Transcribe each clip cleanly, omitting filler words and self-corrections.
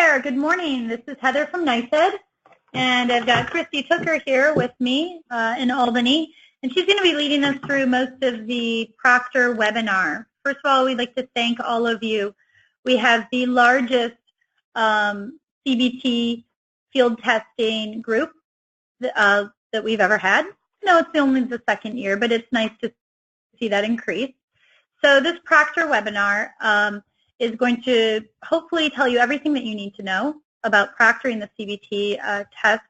there. Good morning. This is Heather from NYSED, and I've got Christy Tooker here with me in Albany, and she's going to be leading us through most of the Proctor webinar. First of all, we'd like to thank all of you. We have the largest CBT field testing group that we've ever had. No, it's only the second year, but it's nice to see that increase. So this Proctor webinar is going to hopefully tell you everything that you need to know about proctoring the CBT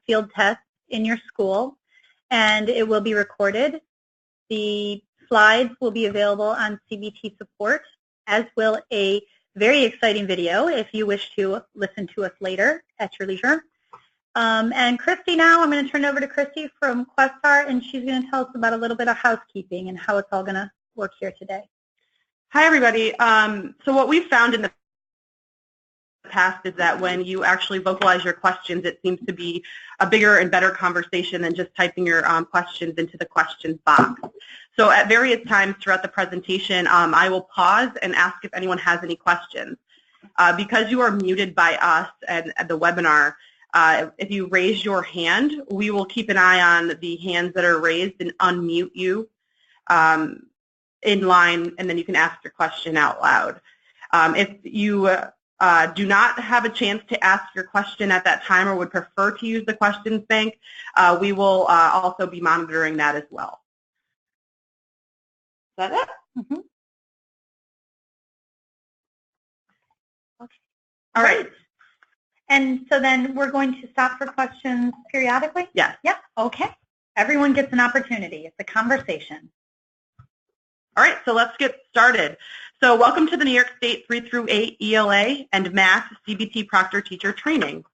field test in your school, and it will be recorded. The slides will be available on CBT support, as will a very exciting video if you wish to listen to us later at your leisure. And Christy now, I'm going to turn it over to Christy from Questar, and she's going to tell us about a little bit of housekeeping and how it's all going to work here today. Hi, everybody. So what we've found in the past is that when you actually vocalize your questions, it seems to be a bigger and better conversation than just typing your questions into the questions box. So at various times throughout the presentation, I will pause and ask if anyone has any questions. Because you are muted by us and the webinar, if you raise your hand, we will keep an eye on the hands that are raised and unmute you in line, and then you can ask your question out loud. If you do not have a chance to ask your question at that time or would prefer to use the questions bank, we will also be monitoring that as well. Is that it? Mm-hmm. Okay. All right. And so then we're going to stop for questions periodically? Yes. Yep. Okay. Everyone gets an opportunity. It's a conversation. All right, so let's get started. So welcome to the New York State 3 through 8 ELA and Math CBT Proctor Teacher Training.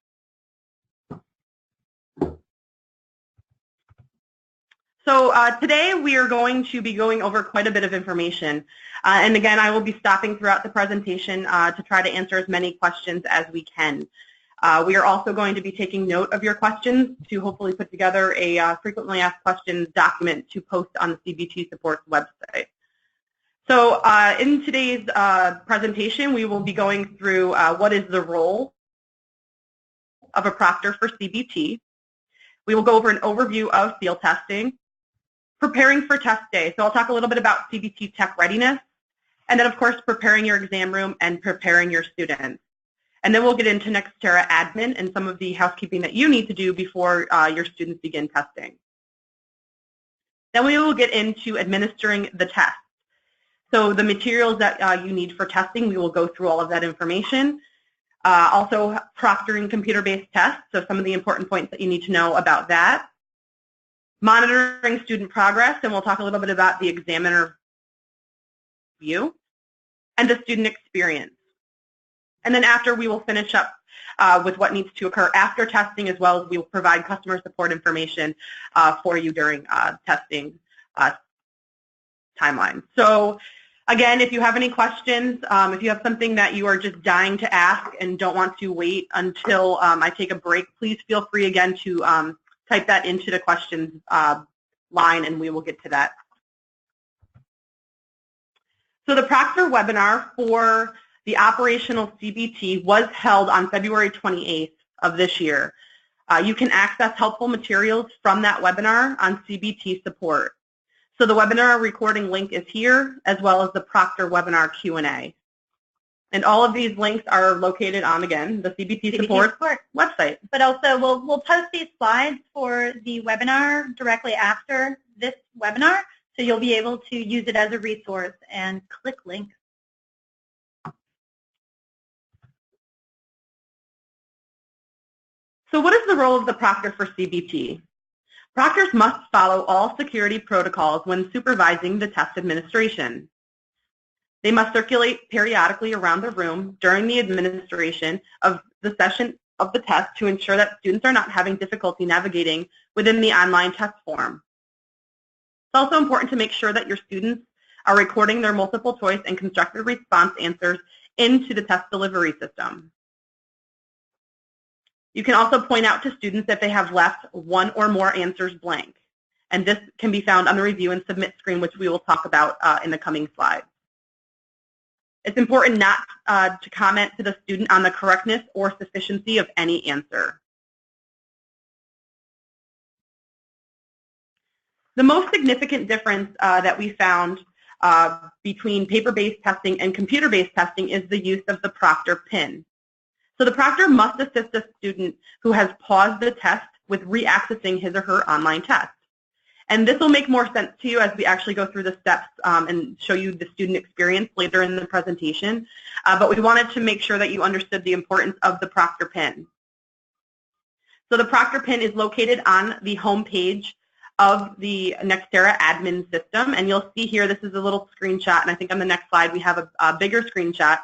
So today we are going to be going over quite a bit of information. And again, I will be stopping throughout the presentation to try to answer as many questions as we can. We are also going to be taking note of your questions to hopefully put together a frequently asked questions document to post on the CBT Support's website. So in today's presentation, we will be going through what is the role of a proctor for CBT. We will go over an overview of field testing, preparing for test day. So I'll talk a little bit about CBT tech readiness, and then, of course, preparing your exam room and preparing your students. And then we'll get into Nextera admin and some of the housekeeping that you need to do before your students begin testing. Then we will get into administering the test. So the materials that you need for testing, we will go through all of that information. Also, proctoring computer-based tests, so some of the important points that you need to know about that. Monitoring student progress, and we'll talk a little bit about the examiner view, and the student experience. And then after, we will finish up with what needs to occur after testing, as well as we will provide customer support information for you during testing timeline. So again, if you have any questions, if you have something that you are just dying to ask and don't want to wait until I take a break, please feel free again to type that into the questions line, and we will get to that. So the Proctor webinar for the operational CBT was held on February 28th of this year. You can access helpful materials from that webinar on CBT support. So the webinar recording link is here, as well as the Proctor webinar Q&A. And all of these links are located on, again, the CBT support website. But also, we'll post these slides for the webinar directly after this webinar, so you'll be able to use it as a resource and click links. So what is the role of the proctor for CBT? Proctors must follow all security protocols when supervising the test administration. They must circulate periodically around the room during the administration of the session of the test to ensure that students are not having difficulty navigating within the online test form. It's also important to make sure that your students are recording their multiple choice and constructed response answers into the test delivery system. You can also point out to students if they have left one or more answers blank. And this can be found on the review and submit screen, which we will talk about in the coming slides. It's important not to comment to the student on the correctness or sufficiency of any answer. The most significant difference that we found between paper-based testing and computer-based testing is the use of the Proctor PIN. So the proctor must assist a student who has paused the test with reaccessing his or her online test. And this will make more sense to you as we actually go through the steps and show you the student experience later in the presentation. But we wanted to make sure that you understood the importance of the Proctor PIN. So the Proctor PIN is located on the home page of the Nextera admin system. And you'll see here, this is a little screenshot. And I think on the next slide we have a bigger screenshot.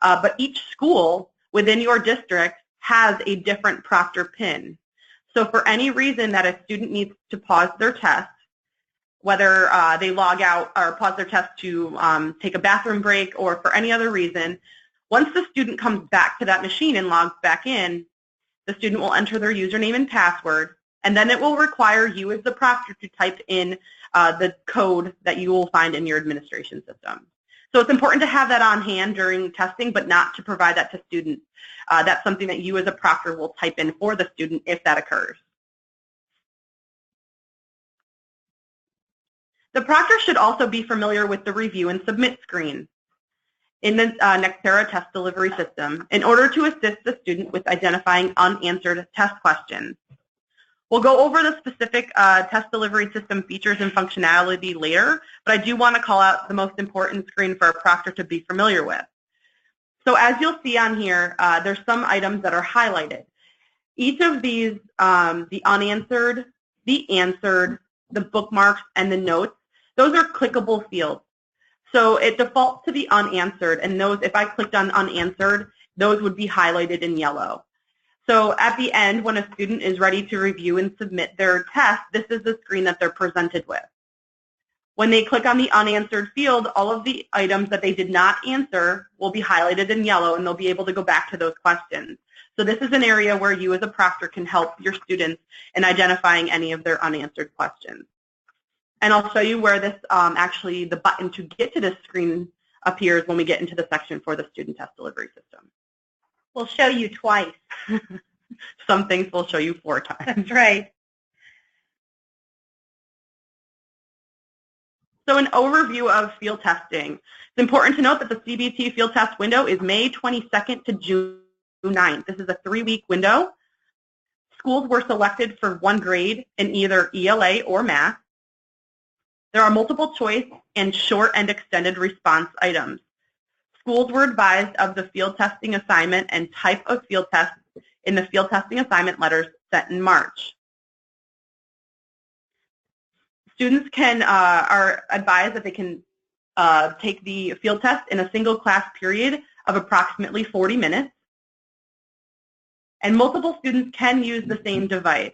But each school within your district has a different Proctor PIN. So for any reason that a student needs to pause their test, whether they log out or pause their test to take a bathroom break or for any other reason, once the student comes back to that machine and logs back in, the student will enter their username and password, and then it will require you as the proctor to type in the code that you will find in your administration system. So it's important to have that on hand during testing, but not to provide that to students. That's something that you as a proctor will type in for the student if that occurs. The proctor should also be familiar with the review and submit screen in the Nextera test delivery system in order to assist the student with identifying unanswered test questions. We'll go over the specific test delivery system features and functionality later, but I do want to call out the most important screen for a proctor to be familiar with. So as you'll see on here, there's some items that are highlighted. Each of these, the unanswered, the answered, the bookmarks, and the notes, those are clickable fields. So it defaults to the unanswered, and those, if I clicked on unanswered, those would be highlighted in yellow. So at the end, when a student is ready to review and submit their test, this is the screen that they're presented with. When they click on the unanswered field, all of the items that they did not answer will be highlighted in yellow, and they'll be able to go back to those questions. So this is an area where you as a proctor can help your students in identifying any of their unanswered questions. And I'll show you where this actually, the button to get to this screen appears when we get into the section for the student test delivery system. We'll show you twice. Some things we'll show you 4 times. That's right. So an overview of field testing. It's important to note that the CBT field test window is May 22nd to June 9th. This is a 3-week window. Schools were selected for 1 grade in either ELA or math. There are multiple choice and short and extended response items. Schools were advised of the field testing assignment and type of field test in the field testing assignment letters sent in March. Students are advised that they can take the field test in a single class period of approximately 40 minutes. And multiple students can use the same device.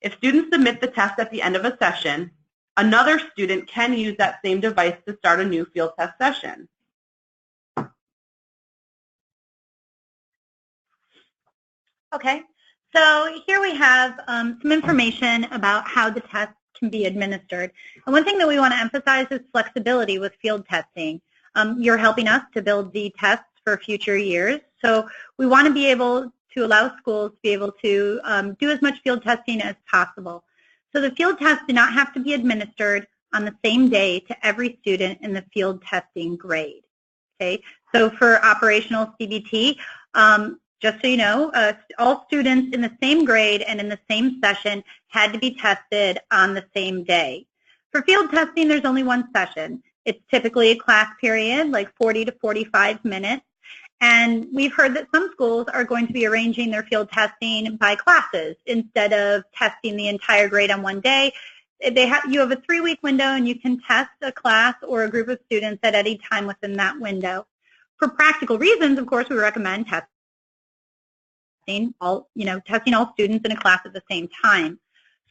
If students submit the test at the end of a session, another student can use that same device to start a new field test session. Okay, so here we have some information about how the test can be administered. And one thing that we want to emphasize is flexibility with field testing. You're helping us to build the tests for future years, so we want to be able to allow schools to be able to do as much field testing as possible. So the field tests do not have to be administered on the same day to every student in the field testing grade. Okay, so for operational CBT, just so you know, all students in the same grade and in the same session had to be tested on the same day. For field testing, there's only 1 session. It's typically a class period, like 40 to 45 minutes. And we've heard that some schools are going to be arranging their field testing by classes instead of testing the entire grade on 1 day. You have a 3-week window, and you can test a class or a group of students at any time within that window. For practical reasons, of course, we recommend testing all students in a class at the same time.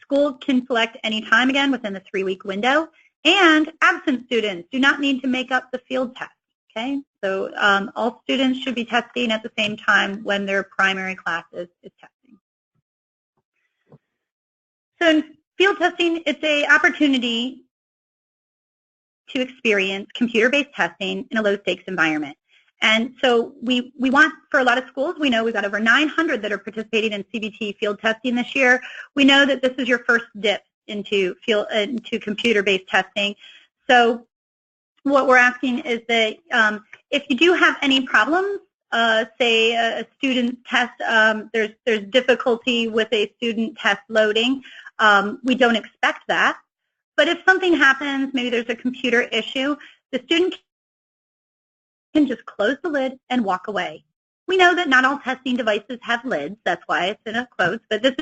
Schools can select any time again within the 3-week window, and absent students do not need to make up the field test. Okay, so all students should be testing at the same time when their primary class is testing. So in field testing, it's an opportunity to experience computer-based testing in a low-stakes environment. And so we want, for a lot of schools, we know we've got over 900 that are participating in CBT field testing this year. We know that this is your first dip into computer-based testing. So what we're asking is that if you do have any problems, say a student test, there's difficulty with a student test loading, we don't expect that. But if something happens, maybe there's a computer issue, the student can just close the lid and walk away. We know that not all testing devices have lids. That's why it's in a quotes. But this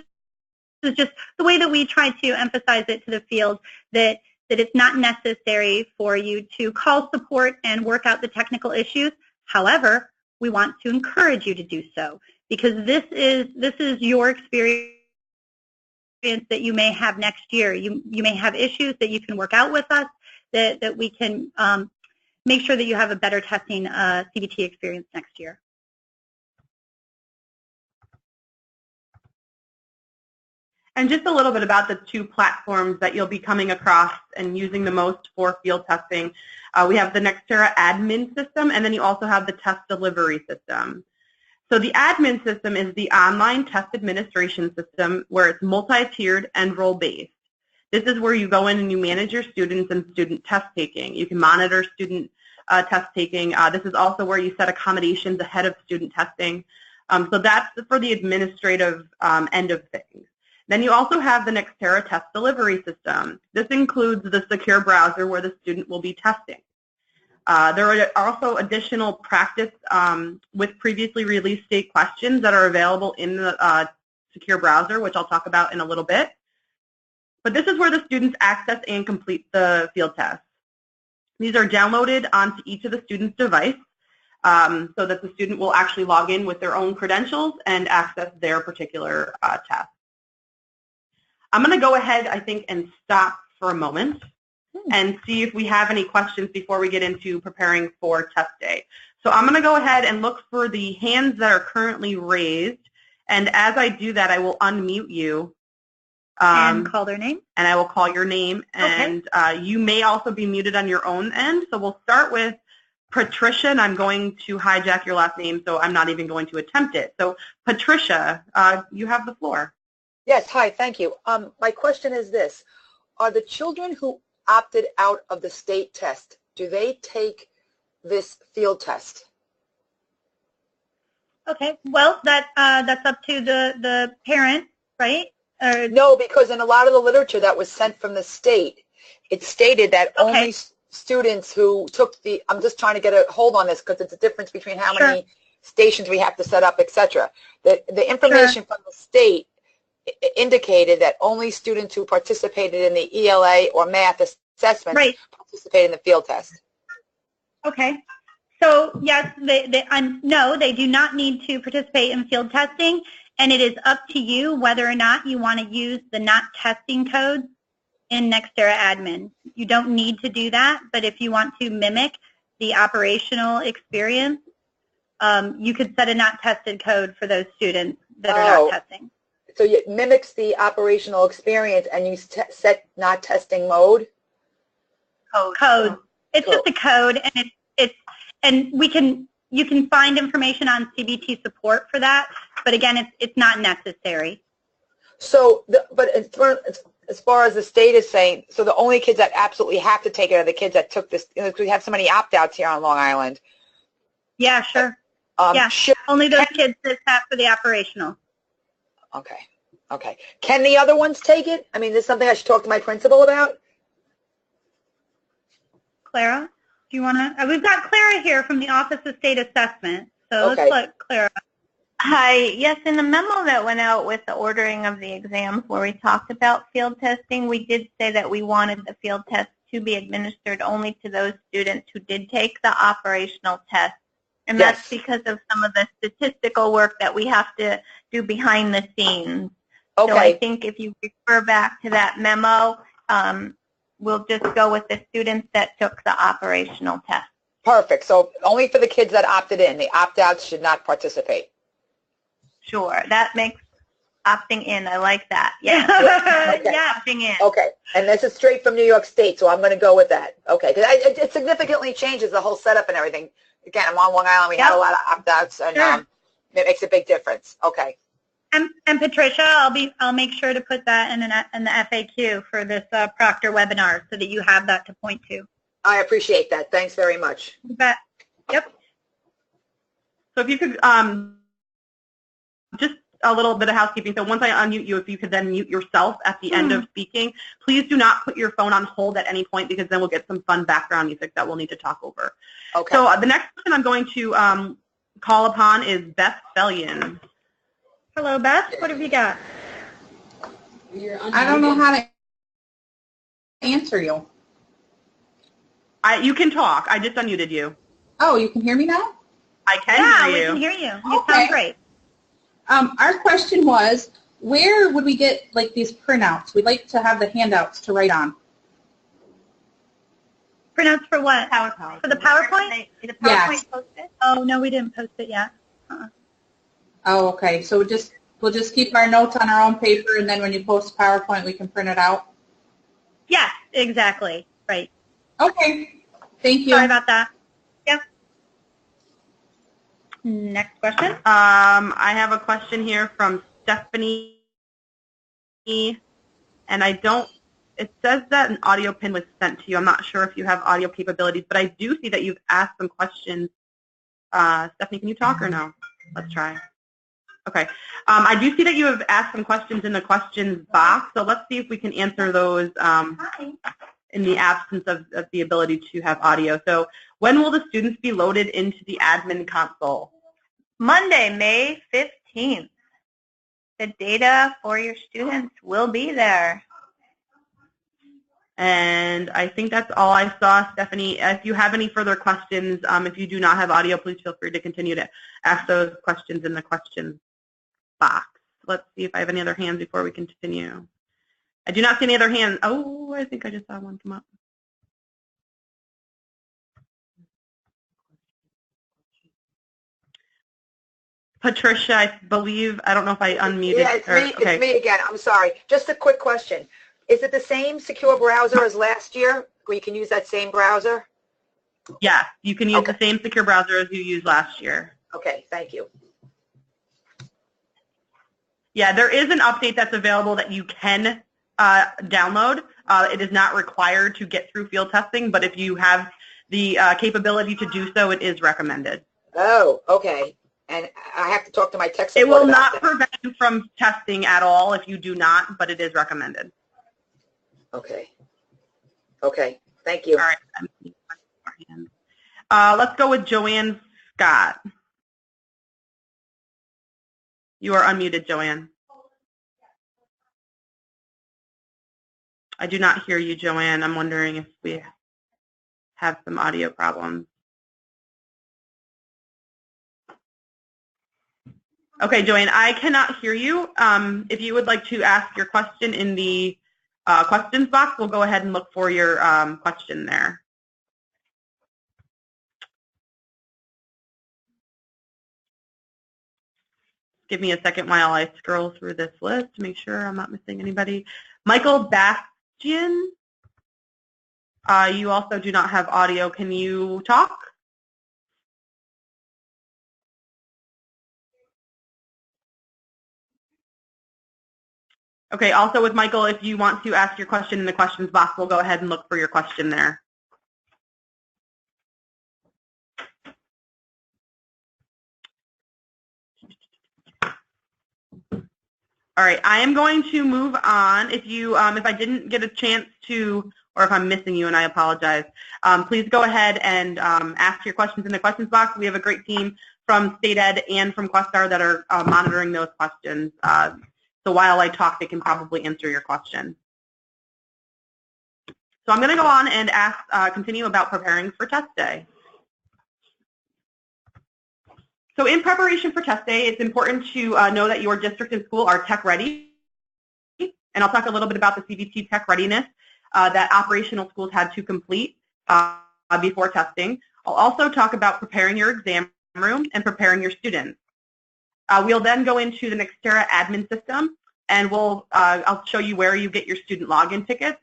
is just the way that we try to emphasize it to the field, that it's not necessary for you to call support and work out the technical issues. However, we want to encourage you to do so, because this is your experience that you may have next year. You may have issues that you can work out with us, that we can make sure that you have a better testing CBT experience next year. And just a little bit about the two platforms that you'll be coming across and using the most for field testing. We have the Nextera admin system, and then you also have the test delivery system. So the admin system is the online test administration system, where it's multi-tiered and role-based. This is where you go in and you manage your students and student test taking. You can monitor student test taking. This is also where you set accommodations ahead of student testing. So that's for the administrative end of things. Then you also have the Nextera test delivery system. This includes the secure browser where the student will be testing. There are also additional practice with previously released state questions that are available in the secure browser, which I'll talk about in a little bit. But this is where the students access and complete the field test. These are downloaded onto each of the student's device so that the student will actually log in with their own credentials and access their particular test. I'm going to go ahead, I think, and stop for a moment and see if we have any questions before we get into preparing for test day. So I'm going to go ahead and look for the hands that are currently raised. And as I do that, I will unmute you. And call their name. And I will call your name. And you may also be muted on your own end. So we'll start with Patricia, and I'm going to hijack your last name, so I'm not even going to attempt it. So Patricia, you have the floor. Yes, hi, thank you. My question is this. Are the children who opted out of the state test, do they take this field test? Okay, well, that's up to the parent, right? No, because in a lot of the literature that was sent from the state, it stated that only students who took the, I'm just trying to get a hold on this because it's a difference between how many stations we have to set up, etc. The information from the state indicated that only students who participated in the ELA or math assessments participated in the field test. Okay. So, yes, no, they do not need to participate in field testing, and it is up to you whether or not you want to use the not testing codes in Nextera admin. You don't need to do that, but if you want to mimic the operational experience, you could set a not tested code for those students that are not testing. So it mimics the operational experience, and you set not testing mode? Code. It's just a code, and you can find information on CBT support for that, but again, it's not necessary. So, but as far as the state is saying, so the only kids that absolutely have to take it are the kids that took this, because we have so many opt-outs here on Long Island. Yeah, sure. Only those kids that sat for the operational. Okay. Okay. Can the other ones take it? I mean, this is something I should talk to my principal about? Clara, do you want to? We've got Clara here from the Office of State Assessment. So let's let Clara. Hi. Yes, in the memo that went out with the ordering of the exams where we talked about field testing, we did say that we wanted the field test to be administered only to those students who did take the operational test. And that's because of some of the statistical work that we have to do behind the scenes. Okay. So I think if you refer back to that memo, we'll just go with the students that took the operational test. Perfect. So only for the kids that opted in. The opt-outs should not participate. Sure. That makes opting in. I like that. Yeah. Yeah. Opting in. Okay. And this is straight from New York State, so I'm going to go with that. Okay. Because it significantly changes the whole setup and everything Again, I'm on Long Island. We had a lot of opt-outs, and it makes a big difference. Okay. And Patricia, I'll make sure to put that in the FAQ for this Proctor webinar so that you have that to point to. I appreciate that. Thanks very much. You bet. Yep. So if you could, just a little bit of housekeeping. So once I unmute you, if you could then mute yourself at the end of speaking. Please do not put your phone on hold at any point because then we'll get some fun background music that we'll need to talk over. Okay. So the next person I'm going to call upon is Beth Fellion. Hello, Beth. What have you got? I don't know how to answer you. You can talk. I just unmuted you. Oh, you can hear me now? I can hear you. Yeah, we can hear you. You Okay. sound great. Our question was, where would we get like these printouts? We'd like to have the handouts to write on. Printouts for what? PowerPoint. For the PowerPoint? Is the PowerPoint Yes. posted? Oh, no, we didn't post it yet. Oh, okay. So we'll just keep our notes on our own paper, and then when you post PowerPoint, we can print it out. Yes, exactly. Right. Okay. Thank you. Sorry about that. Yeah. Next question. I have a question here from Stephanie, and it says that an audio pin was sent to you. I'm not sure if you have audio capabilities, but I do see that you've asked some questions. Stephanie, can you talk or no? Let's try. Okay. I do see that you have asked some questions in the questions box, so let's see if we can answer those in the absence of the ability to have audio. So when will the students be loaded into the admin console? Monday, May 15th. The data for your students will be there. And I think that's all I saw, Stephanie. If you have any further questions, if you do not have audio, please feel free to continue to ask those questions in the questions box. Let's see if I have any other hands before we continue. I do not see any other hands. Oh, I think I just saw one come up. Patricia, I believe, I don't know if I unmuted. Yeah, it's me again. I'm sorry. Just a quick question. Is it the same secure browser as last year, where you can use that same browser? Yes, you can use the same secure browser as you used last year. Okay, thank you. Yeah, there is an update that's available that you can download. It is not required to get through field testing, but if you have the capability to do so, it is recommended. Oh, okay. And I have to talk to my tech support It will about not that. prevent you from testing at all if you do not, but it is recommended. Okay. Okay. Thank you. All right. Let's go with Joanne Scott. You are unmuted, Joanne. I do not hear you, Joanne. I'm wondering if we have some audio problems. Okay, Joanne, I cannot hear you. If you would like to ask your question in the questions box, we'll go ahead and look for your question there. Give me a second while I scroll through this list to make sure I'm not missing anybody. Michael Bastian, you also do not have audio. Can you talk? Okay, also with Michael, if you want to ask your question in the questions box, we'll go ahead and look for your question there. All right, I am going to move on. If I didn't get a chance to, or if I'm missing you, and I apologize, please go ahead and ask your questions in the questions box. We have a great team from State Ed and from Questar that are monitoring those questions. So while I talk, they can probably answer your question. So I'm going to go on and continue about preparing for test day. So in preparation for test day, it's important to know that your district and school are tech ready. And I'll talk a little bit about the CBT tech readiness that operational schools had to complete before testing. I'll also talk about preparing your exam room and preparing your students. We'll then go into the Nextera admin system, and I'll show you where you get your student login tickets.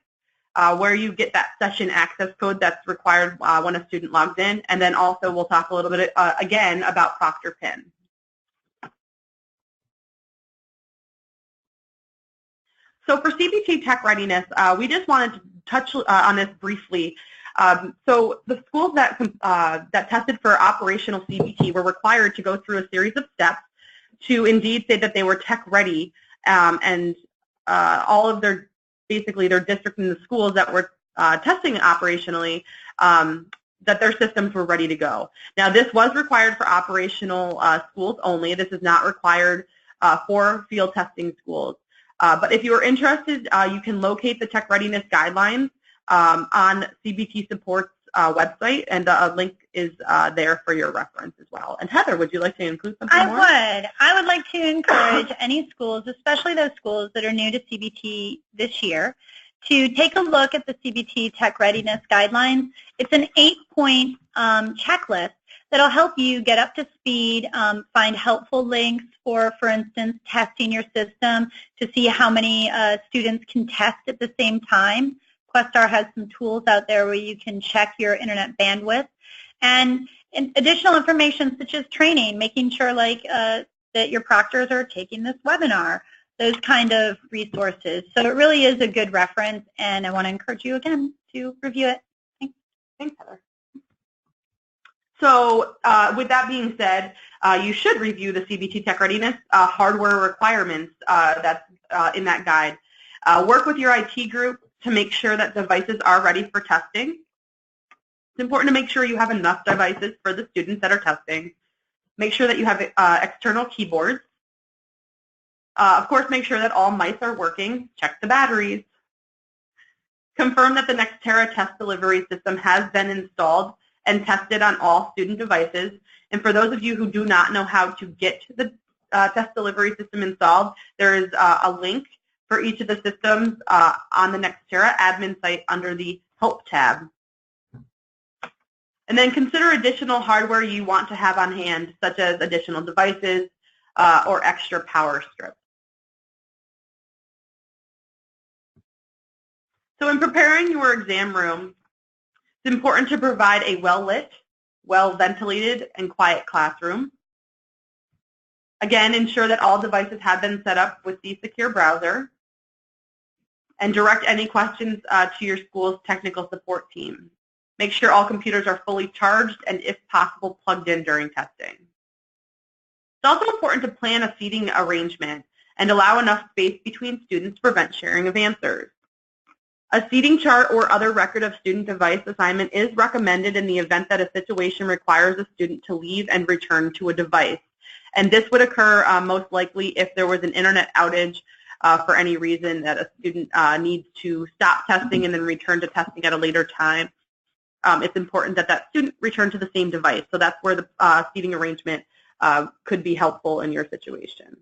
where you get that session access code that's required when a student logs in, and then also we'll talk a little bit again about Proctor PIN. So for CBT tech readiness, we just wanted to touch on this briefly. So the schools that tested for operational CBT were required to go through a series of steps to indeed say that they were tech ready, and all of their, basically their districts and the schools that were testing operationally, that their systems were ready to go. Now this was required for operational schools only. This is not required for field testing schools. But if you are interested, you can locate the tech readiness guidelines on CBT Support's website, and a link is there for your reference as well. And Heather, would you like to include something more? I would like to encourage any schools, especially those schools that are new to CBT this year, to take a look at the CBT Tech Readiness Guidelines. It's an 8-point checklist that'll help you get up to speed, find helpful links for instance, testing your system to see how many students can test at the same time. Questar has some tools out there where you can check your internet bandwidth, and additional information such as training, making sure like that your proctors are taking this webinar, those kind of resources. So it really is a good reference, and I want to encourage you again to review it. Thanks, Heather. So with that being said, you should review the CBT Tech Readiness hardware requirements that's in that guide. Work with your IT group to make sure that devices are ready for testing. It's important to make sure you have enough devices for the students that are testing. Make sure that you have external keyboards. Of course, make sure that all mice are working. Check the batteries. Confirm that the Nextera test delivery system has been installed and tested on all student devices. And for those of you who do not know how to get the test delivery system installed, there is a link for each of the systems on the Nextera admin site under the Help tab. And then consider additional hardware you want to have on hand, such as additional devices or extra power strips. So in preparing your exam room, it's important to provide a well-lit, well-ventilated, and quiet classroom. Again, ensure that all devices have been set up with the secure browser, and direct any questions to your school's technical support team. Make sure all computers are fully charged and, if possible, plugged in during testing. It's also important to plan a seating arrangement and allow enough space between students to prevent sharing of answers. A seating chart or other record of student device assignment is recommended in the event that a situation requires a student to leave and return to a device. And this would occur most likely if there was an internet outage for any reason that a student needs to stop testing and then return to testing at a later time. It's important that that student return to the same device. So that's where the seating arrangement could be helpful in your situation.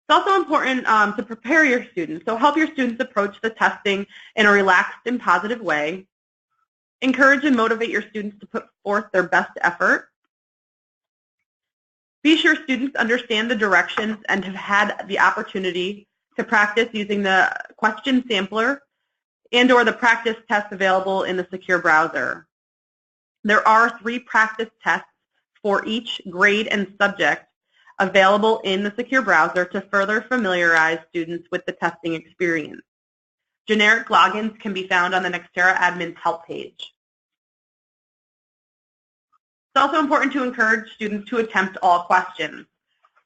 It's also important to prepare your students. So help your students approach the testing in a relaxed and positive way. Encourage and motivate your students to put forth their best effort. Be sure students understand the directions and have had the opportunity to practice using the question sampler and or the practice tests available in the secure browser. There are 3 practice tests for each grade and subject available in the secure browser to further familiarize students with the testing experience. Generic logins can be found on the Nextera admin's help page. It's also important to encourage students to attempt all questions.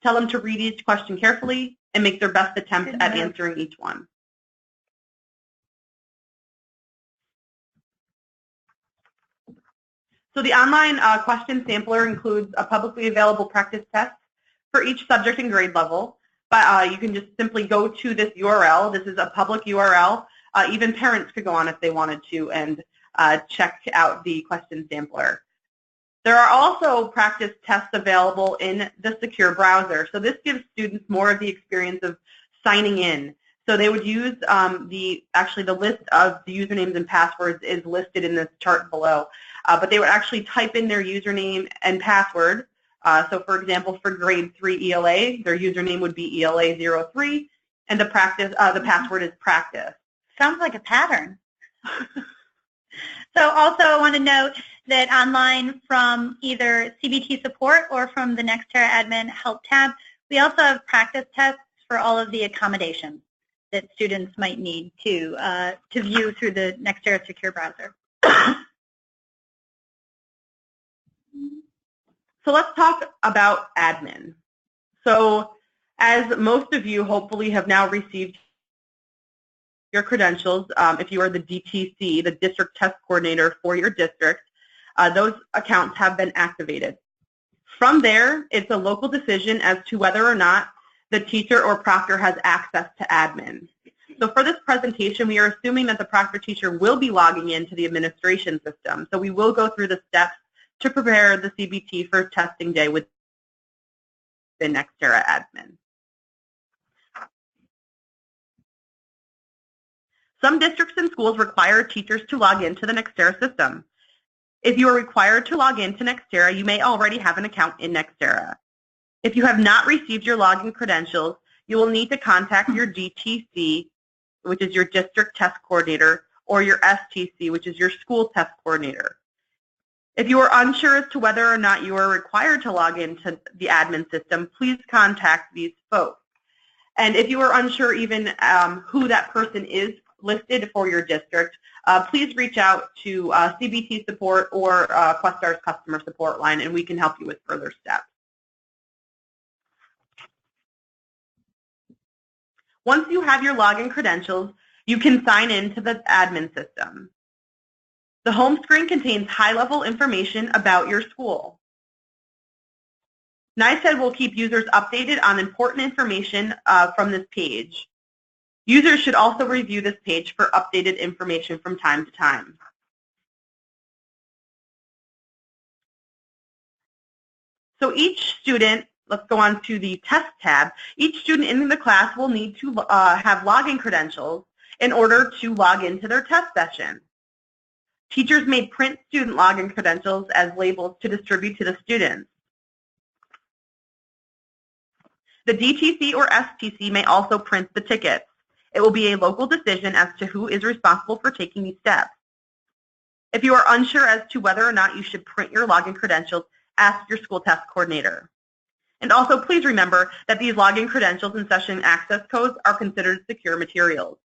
Tell them to read each question carefully and make their best attempt at answering each one. So the online question sampler includes a publicly available practice test for each subject and grade level. But you can just simply go to this URL. This is a public URL. Even parents could go on if they wanted to and check out the question sampler. There are also practice tests available in the secure browser. So this gives students more of the experience of signing in. So they would use actually the list of the usernames and passwords is listed in this chart below. But they would actually type in their username and password So for example, for grade 3 ELA, their username would be ELA03, and the password is practice. Sounds like a pattern. So also I want to note that online from either CBT support or from the Nextera admin help tab, we also have practice tests for all of the accommodations that students might need to view through the Nextera secure browser. So let's talk about admin. So as most of you hopefully have now received your credentials, if you are the DTC, the District Test Coordinator for your district, those accounts have been activated. From there, it's a local decision as to whether or not the teacher or proctor has access to admin. So for this presentation, we are assuming that the proctor teacher will be logging into the administration system. So we will go through the steps to prepare the CBT for testing day with the Nextera admin. Some districts and schools require teachers to log into the Nextera system. If you are required to log into Nextera, you may already have an account in Nextera. If you have not received your login credentials, you will need to contact your DTC, which is your District Test Coordinator, or your STC, which is your School Test Coordinator. If you are unsure as to whether or not you are required to log into the admin system, please contact these folks. And if you are unsure even who that person is listed for your district, please reach out to CBT support or Questar's customer support line, and we can help you with further steps. Once you have your login credentials, you can sign in to the admin system. The home screen contains high-level information about your school. NICEAD will keep users updated on important information from this page. Users should also review this page for updated information from time to time. So each student, let's go on to the test tab, each student in the class will need to have login credentials in order to log into their test session. Teachers may print student login credentials as labels to distribute to the students. The DTC or STC may also print the tickets. It will be a local decision as to who is responsible for taking these steps. If you are unsure as to whether or not you should print your login credentials, ask your school test coordinator. And also please remember that these login credentials and session access codes are considered secure materials.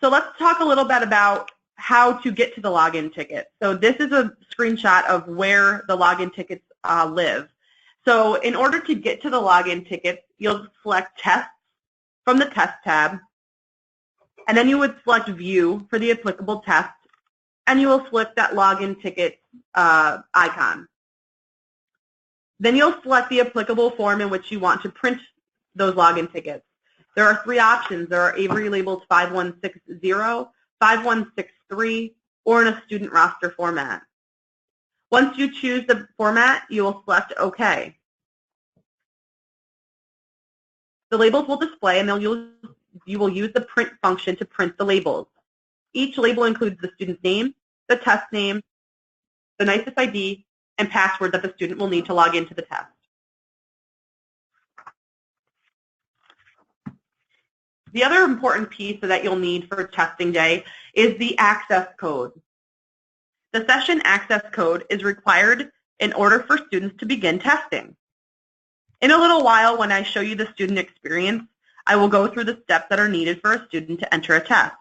So let's talk a little bit about how to get to the login ticket. So this is a screenshot of where the login tickets live. So in order to get to the login tickets, you'll select Tests from the Test tab, and then you would select View for the applicable test, and you will select that login ticket icon. Then you'll select the applicable form in which you want to print those login tickets. There are three options. There are Avery labels 5160, 5163, or in a student roster format. Once you choose the format, you will select OK. The labels will display, and you will use the print function to print the labels. Each label includes the student's name, the test name, the NICEAD ID, and password that the student will need to log into the test. The other important piece that you'll need for testing day is the access code. The session access code is required in order for students to begin testing. In a little while, when I show you the student experience, I will go through the steps that are needed for a student to enter a test.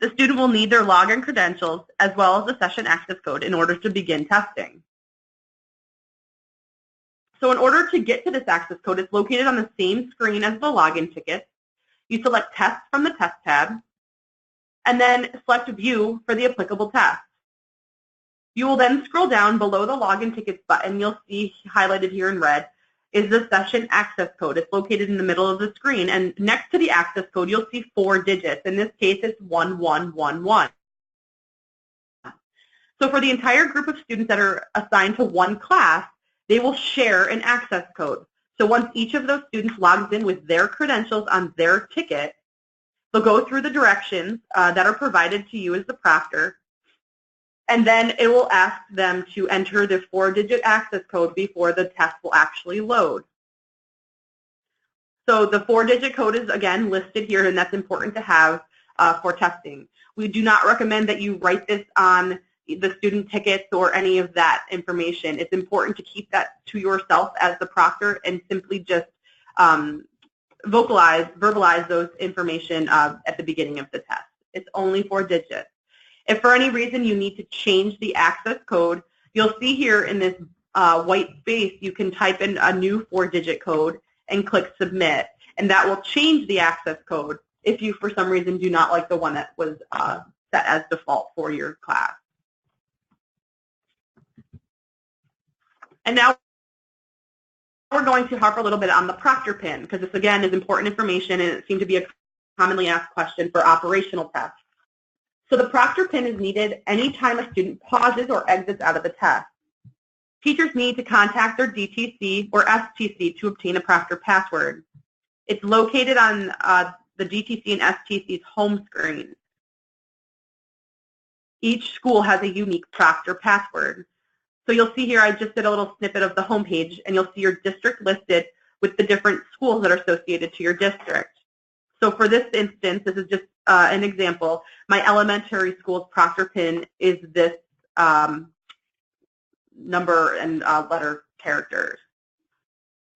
The student will need their login credentials as well as the session access code in order to begin testing. So in order to get to this access code, it's located on the same screen as the login ticket. You select Tests from the Test tab, and then select View for the applicable test. You will then scroll down below the Login Tickets button. You'll see highlighted here in red is the session access code. It's located in the middle of the screen, and next to the access code, you'll see 4 digits. In this case, it's 1111. So for the entire group of students that are assigned to one class, they will share an access code. So once each of those students logs in with their credentials on their ticket, they'll go through the directions that are provided to you as the proctor, and then it will ask them to enter the 4-digit access code before the test will actually load. So the 4-digit code is, again, listed here, and that's important to have for testing. We do not recommend that you write this on the student tickets or any of that information. It's important to keep that to yourself as the proctor and simply just verbalize those information at the beginning of the test. It's only 4 digits. If for any reason you need to change the access code, you'll see here in this white space you can type in a new 4-digit code and click submit, and that will change the access code if you for some reason do not like the one that was set as default for your class. And now we're going to harp a little bit on the proctor pin, because this, again, is important information, and it seemed to be a commonly asked question for operational tests. So the proctor pin is needed anytime a student pauses or exits out of the test. Teachers need to contact their DTC or STC to obtain a proctor password. It's located on the DTC and STC's home screen. Each school has a unique proctor password. So you'll see here, I just did a little snippet of the home page, and you'll see your district listed with the different schools that are associated to your district. So for this instance, this is just an example. My elementary school's proctor pin is this number and letter characters.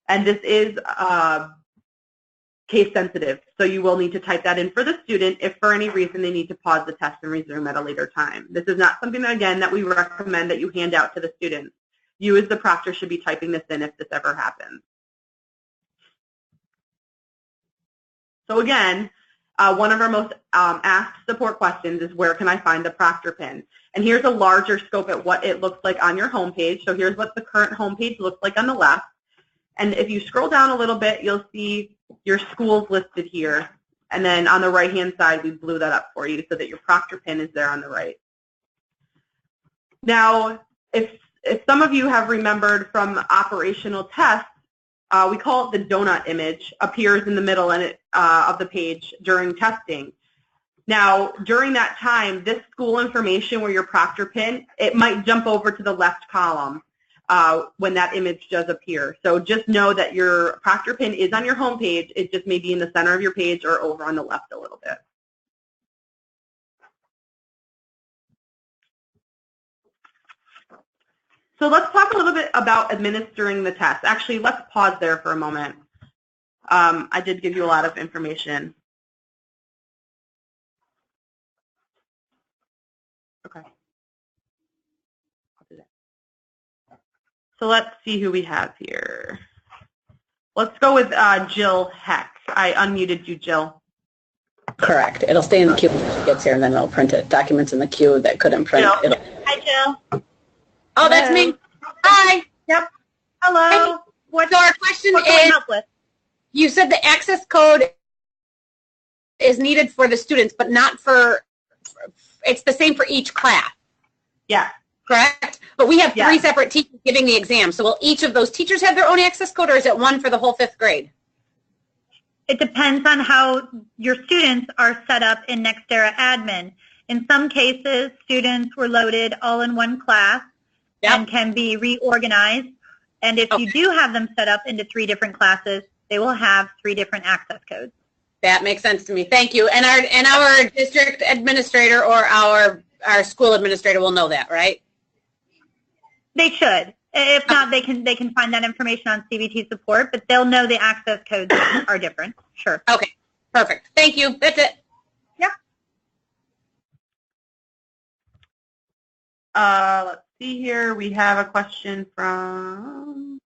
And this is case sensitive, so you will need to type that in for the student if for any reason they need to pause the test and resume at a later time. This is not something, again, that we recommend that you hand out to the students. You as the proctor should be typing this in if this ever happens. So again, one of our most asked support questions is, where can I find the proctor pin? And here's a larger scope at what it looks like on your homepage. So here's what the current homepage looks like on the left. And if you scroll down a little bit, you'll see your schools listed here. And then on the right-hand side, we blew that up for you so that your proctor pin is there on the right. Now, if some of you have remembered from operational tests, we call it the donut image, appears in the middle of the page during testing. Now, during that time, this school information where your proctor pin, it might jump over to the left column when that image does appear. So just know that your proctor pin is on your home page. It just may be in the center of your page or over on the left a little bit. So let's talk a little bit about administering the test. Actually, let's pause there for a moment. I did give you a lot of information. Okay. I'll do that. So let's see who we have here. Let's go with Jill Heck. I unmuted you, Jill. Correct. It'll stay in the queue when she gets here, and then it'll print it. Documents in the queue that couldn't print. Hi, Jill. Oh, that's me. Hi. Yep. Hello. What our question what can we is, help with? You said the access code is needed for the students, but not for, it's the same for each class. Yeah. Correct? But we have 3 separate teachers giving the exam. So will each of those teachers have their own access code, or is it one for the whole 5th grade? It depends on how your students are set up in Nextera admin. In some cases, students were loaded all in one class and can be reorganized. And if you do have them set up into 3 different classes, they will have 3 different access codes. That makes sense to me. Thank you. And our district administrator or our school administrator will know that, right? They should. If not, they can find that information on CBT support, but they'll know the access codes are different. Sure. Okay. Perfect. Thank you. That's it. Yeah. Let's see here. We have a question from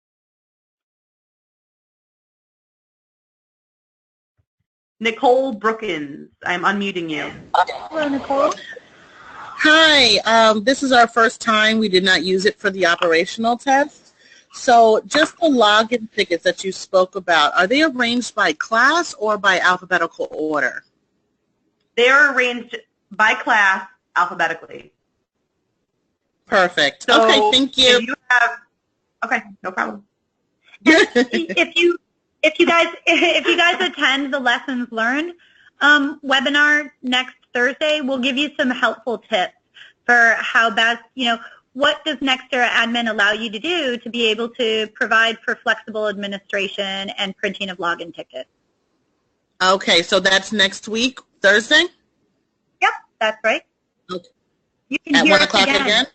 Nicole Brookins. I'm unmuting you. Hello, Nicole. Hi, this is our first time. We did not use it for the operational test. So just the login tickets that you spoke about, are they arranged by class or by alphabetical order? They are arranged by class alphabetically. Perfect. So okay, thank you. If you have, okay, no problem. if you guys attend the Lessons Learned webinar next Thursday, we'll give you some helpful tips for how best, what does Nextera admin allow you to do to be able to provide for flexible administration and printing of login tickets? Okay, so that's next week, Thursday? Yep, that's right. Okay. You can At hear 1 us o'clock again?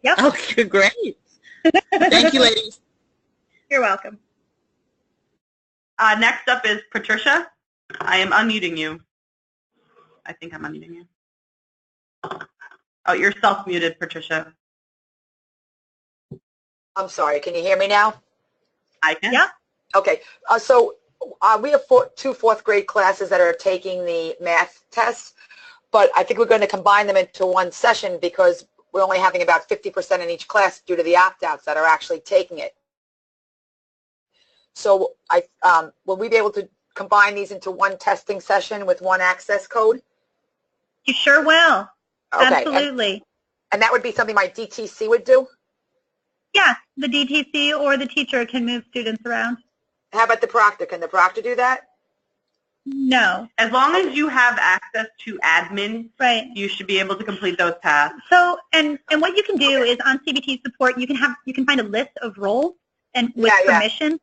Yep. Okay, great. Thank you, ladies. You're welcome. Next up is Patricia. I am unmuting you. I think I'm unmuting you. Oh, you're self-muted, Patricia. I'm sorry. Can you hear me now? I can. Yeah. Okay. We have two fourth grade classes that are taking the math tests, but I think we're going to combine them into one session because we're only having about 50% in each class due to the opt-outs that are actually taking it. So will we be able to combine these into one testing session with one access code? You sure will. Okay. Absolutely. And that would be something my DTC would do? Yes, the DTC or the teacher can move students around. How about the proctor? Can the proctor do that? No. As long as you have access to admin, Right. you should be able to complete those tasks. So, and what you can do is on CBT support, you can find a list of roles and with permission.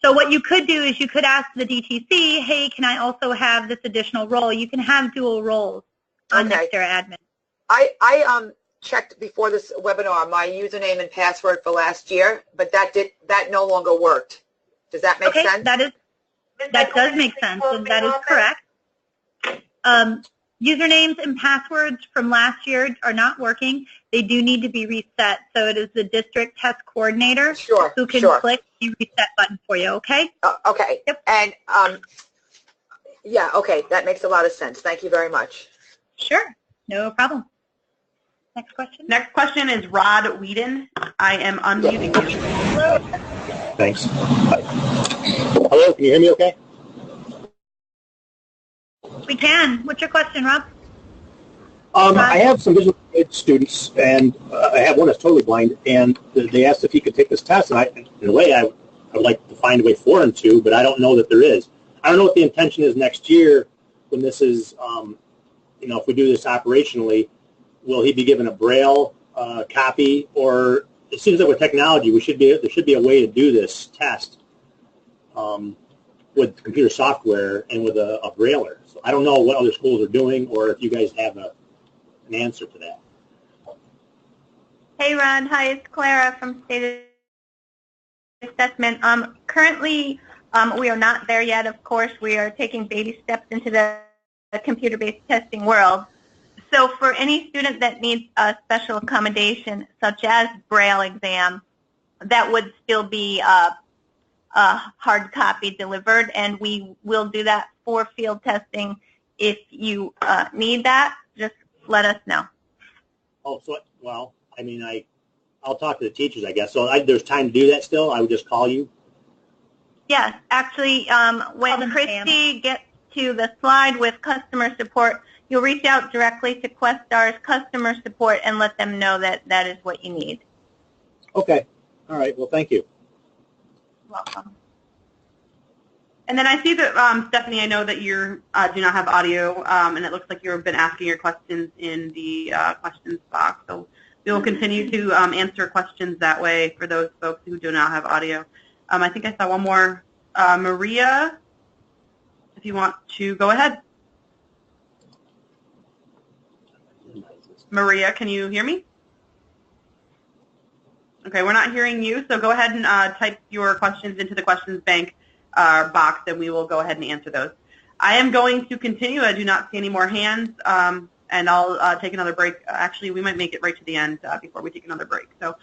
So what you could do is you could ask the DTC, hey, can I also have this additional role? You can have dual roles on Nextera admin. I checked before this webinar my username and password for last year, but that no longer worked. Does that make sense? That does make sense, and that is correct. Usernames and passwords from last year are not working. They do need to be reset. So it is the district test coordinator who can click the reset button for you, okay? Okay. Yep. And, yeah, okay. That makes a lot of sense. Thank you very much. Sure. No problem. Next question. Next question is Rod Whedon. I am unmuting you. Thanks. Hello, can you hear me okay? We can. What's your question, Rob? I have some visually impaired students, and I have one that's totally blind, and they asked if he could take this test, and in a way I would like to find a way for him to, but I don't know that there is. I don't know what the intention is next year when this is, if we do this operationally, will he be given a Braille copy, or it seems like with technology there should be a way to do this test with computer software and with a Brailler. So I don't know what other schools are doing, or if you guys have an answer to that. Hey, Ron. Hi, it's Clara from State Assessment. Currently, we are not there yet, of course. We are taking baby steps into the computer-based testing world. So for any student that needs a special accommodation, such as Braille exam, that would still be a hard copy delivered, and we will do that for field testing. If you need that, just let us know. Oh, so, well, I mean, I'll talk to the teachers, I guess. So there's time to do that still? I would just call you? Yes, actually, when Christy gets to the slide with customer support, you'll reach out directly to Questar's customer support and let them know that that is what you need. Okay. All right. Well, thank you. Welcome. And then I see that, Stephanie, I know that you do not have audio, and it looks like you've been asking your questions in the questions box. So we will continue to answer questions that way for those folks who do not have audio. I think I saw one more. Maria, if you want to go ahead. Maria, can you hear me? Okay, we're not hearing you, so go ahead and type your questions into the questions bank box, and we will go ahead and answer those. I am going to continue. I do not see any more hands, and I'll take another break. Actually, we might make it right to the end before we take another break. So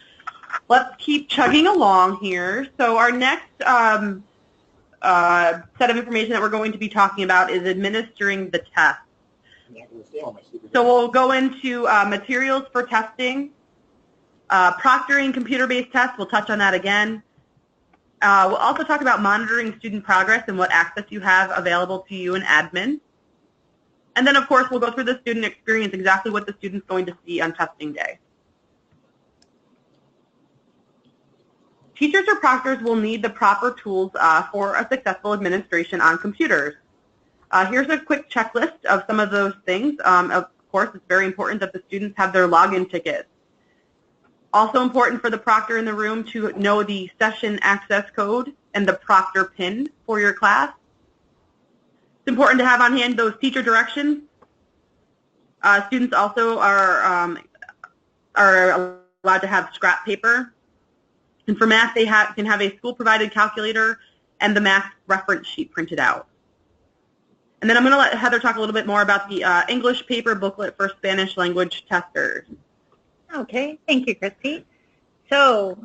let's keep chugging along here. So our next set of information that we're going to be talking about is administering the test. So we'll go into materials for testing, proctoring computer-based tests. We'll touch on that again. We'll also talk about monitoring student progress and what access you have available to you in admin. And then, of course, we'll go through the student experience, exactly what the student's going to see on testing day. Teachers or proctors will need the proper tools for a successful administration on computers. Here's a quick checklist of some of those things. course, it's very important that the students have their login tickets. Also important for the proctor in the room to know the session access code and the proctor PIN for your class. It's important to have on hand those teacher directions. Students also are allowed to have scrap paper. And for math, they can have a school-provided calculator and the math reference sheet printed out. And then I'm going to let Heather talk a little bit more about the English paper booklet for Spanish language testers. Okay, thank you, Christy. So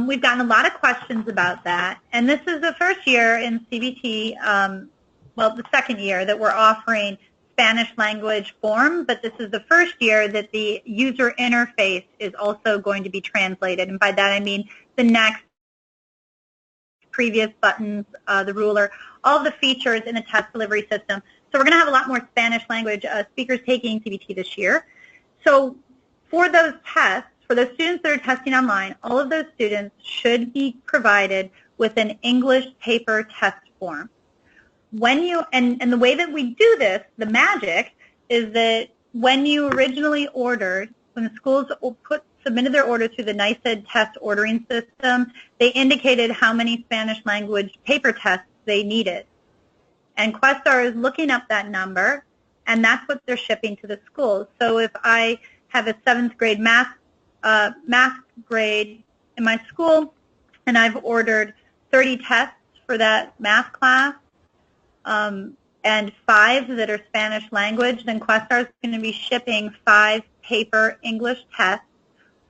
we've gotten a lot of questions about that, and this is the first year in CBT, well, the second year that we're offering Spanish language form, but this is the first year that the user interface is also going to be translated, and by that I mean the next, previous buttons, the ruler, all the features in the test delivery system. So we're going to have a lot more Spanish language speakers taking CBT this year. So for those tests, for those students that are testing online, all of those students should be provided with an English paper test form. When you, and the way that we do this, the magic, is that when you originally ordered, when the schools submitted their order through the NYSED test ordering system, they indicated how many Spanish language paper tests they needed. And Questar is looking up that number, and that's what they're shipping to the schools. So if I have a 7th grade math grade in my school, and I've ordered 30 tests for that math class, and 5 that are Spanish language, then Questar is going to be shipping 5 paper English tests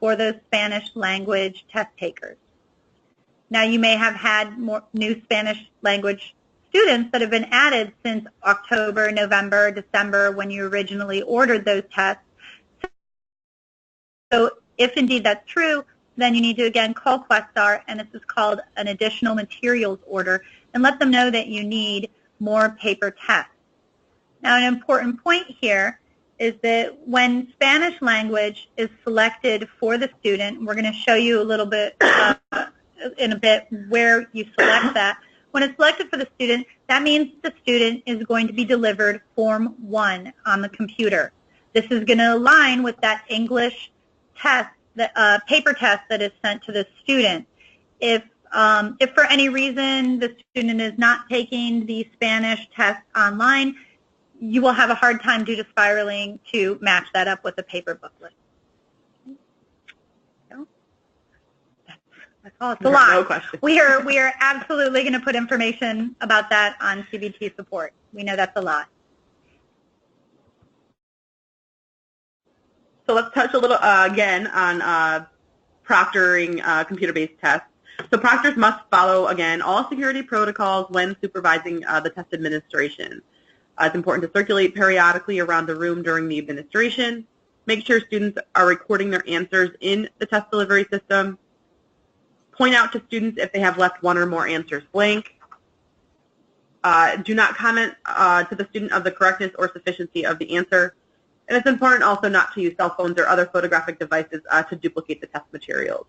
for those Spanish language test takers. Now, you may have had more new Spanish language students that have been added since October, November, December, when you originally ordered those tests. So if indeed that's true, then you need to again call Questar, and this is called an additional materials order, and let them know that you need more paper tests. Now, an important point here is that when Spanish language is selected for the student, we're going to show you a little bit in a bit where you select that. When it's selected for the student, that means the student is going to be delivered Form 1 on the computer. This is going to align with that English test, the paper test that is sent to the student. If for any reason the student is not taking the Spanish test online, you will have a hard time due to spiraling to match that up with a paper booklet. That's all. It's a lot. No question. We are absolutely going to put information about that on CBT support. We know that's a lot. So let's touch a little again on proctoring computer-based tests. So proctors must follow, again, all security protocols when supervising the test administration. It's important to circulate periodically around the room during the administration. Make sure students are recording their answers in the test delivery system. Point out to students if they have left one or more answers blank. Do not comment to the student of the correctness or sufficiency of the answer. And it's important also not to use cell phones or other photographic devices to duplicate the test materials.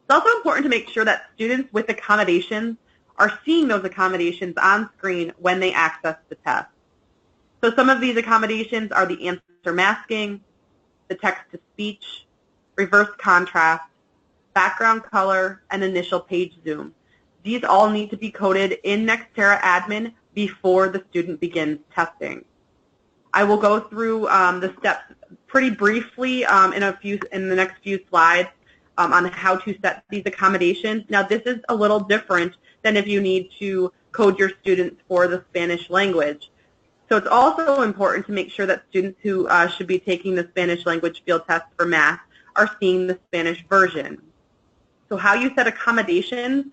It's also important to make sure that students with accommodations are seeing those accommodations on screen when they access the test. So some of these accommodations are the answer masking, the text-to-speech, reverse contrast, background color, and initial page zoom. These all need to be coded in Nextera admin before the student begins testing. I will go through the steps pretty briefly in the next few slides on how to set these accommodations. Now, this is a little different than if you need to code your students for the Spanish language. So it's also important to make sure that students who should be taking the Spanish language field test for math are seeing the Spanish version. So how you set accommodations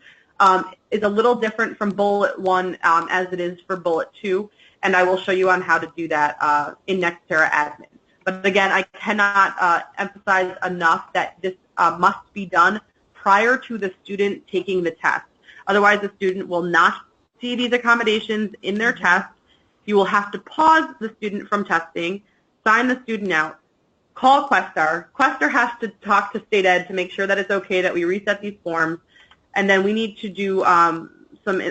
is a little different from bullet 1 as it is for bullet 2, and I will show you on how to do that in Nextera admin. But again, I cannot emphasize enough that this must be done prior to the student taking the test. Otherwise, the student will not see these accommodations in their test. You will have to pause the student from testing, sign the student out, call Questar. Questar has to talk to State Ed to make sure that it's okay that we reset these forms, and then we need to do some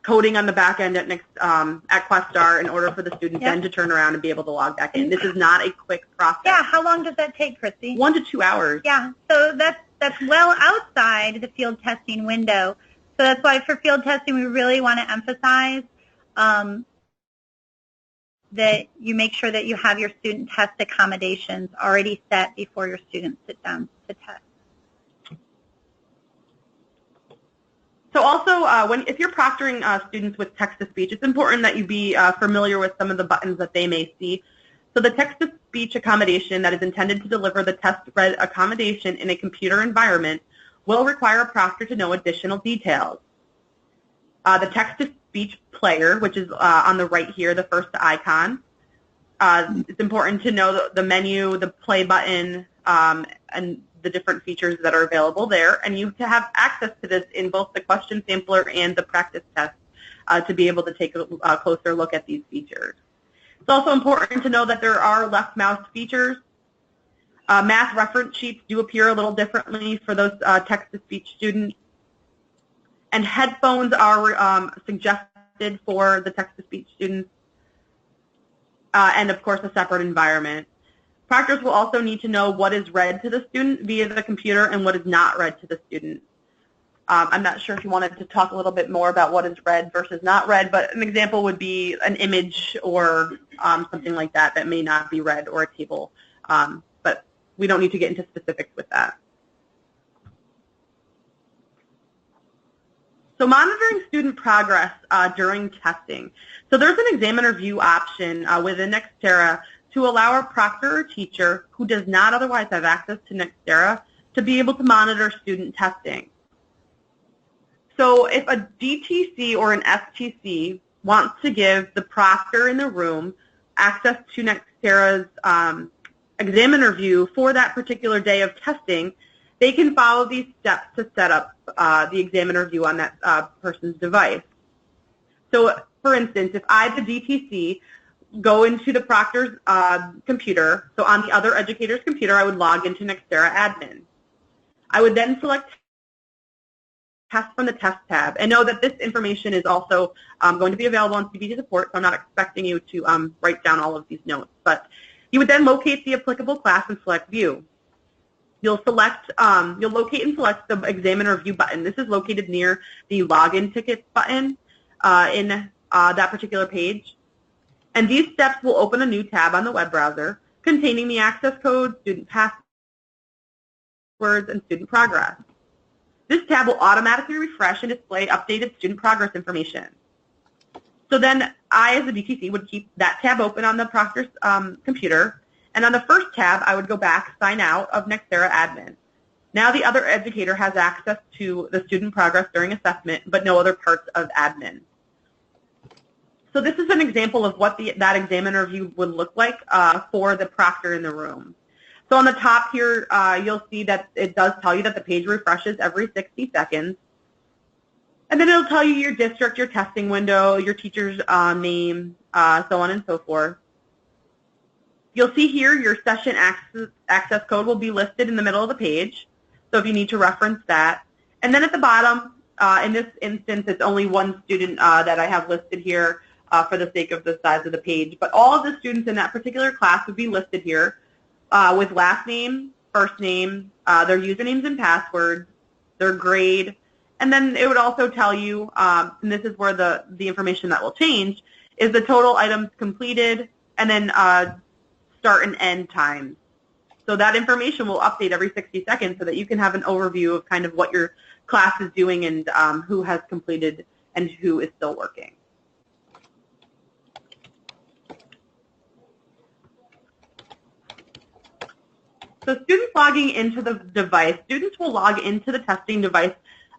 coding on the back end at Questar in order for the student then to turn around and be able to log back in. This is not a quick process. Yeah, how long does that take, Christy? 1 to 2 hours. Yeah, so that's well outside the field testing window. So that's why for field testing we really want to emphasize that you make sure that you have your student test accommodations already set before your students sit down to test. So also, if you're proctoring students with text-to-speech, it's important that you be familiar with some of the buttons that they may see. So the text-to-speech accommodation that is intended to deliver the test-read accommodation in a computer environment will require a proctor to know additional details. The text-to-speech player, which is on the right here, the first icon, it's important to know the menu, the play button, and the different features that are available there, and you have access to this in both the question sampler and the practice test to be able to take a closer look at these features. It's also important to know that there are left mouse features. Math reference sheets do appear a little differently for those text-to-speech students, and headphones are suggested for the text-to-speech students, and of course a separate environment. Proctors will also need to know what is read to the student via the computer and what is not read to the student. I'm not sure if you wanted to talk a little bit more about what is read versus not read, but an example would be an image or something like that that may not be read, or a table, but we don't need to get into specifics with that. So monitoring student progress during testing. So there's an examiner view option within Nextera to allow a proctor or teacher who does not otherwise have access to Nextera to be able to monitor student testing. So if a DTC or an STC wants to give the proctor in the room access to Nextera's examiner view for that particular day of testing, they can follow these steps to set up the examiner view on that person's device. So for instance, if I, the DTC, go into the proctor's computer, so on the other educator's computer, I would log into Nextera admin. I would then select test from the test tab, and know that this information is also going to be available on CBT support, so I'm not expecting you to write down all of these notes. But you would then locate the applicable class and select view. You'll locate and select the examiner view button. This is located near the login tickets button in that particular page. And these steps will open a new tab on the web browser containing the access code, student passwords, and student progress. This tab will automatically refresh and display updated student progress information. So then I, as a DTC, would keep that tab open on the proctor's computer, and on the first tab, I would go back, sign out of Nextera admin. Now the other educator has access to the student progress during assessment, but no other parts of admin. So this is an example of what that examiner view would look like for the proctor in the room. So on the top here, you'll see that it does tell you that the page refreshes every 60 seconds. And then it'll tell you your district, your testing window, your teacher's name, so on and so forth. You'll see here your session access code will be listed in the middle of the page, so if you need to reference that. And then at the bottom, in this instance, it's only one student that I have listed here for the sake of the size of the page. But all of the students in that particular class would be listed here with last name, first name, their usernames and passwords, their grade, and then it would also tell you, and this is where the information that will change, is the total items completed, and then start and end times. So that information will update every 60 seconds so that you can have an overview of kind of what your class is doing and who has completed and who is still working. So students logging into the device, students will log into the testing device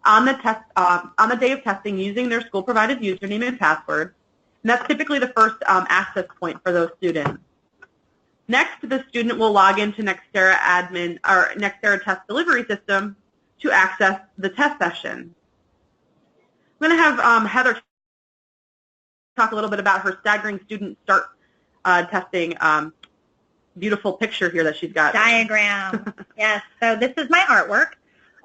on the day of testing using their school-provided username and password, and that's typically the first access point for those students. Next, the student will log into Nextera admin or Nextera test delivery system to access the test session. I'm going to have Heather talk a little bit about her staggering student start testing beautiful picture here that she's got. Diagram. Yes, so this is my artwork.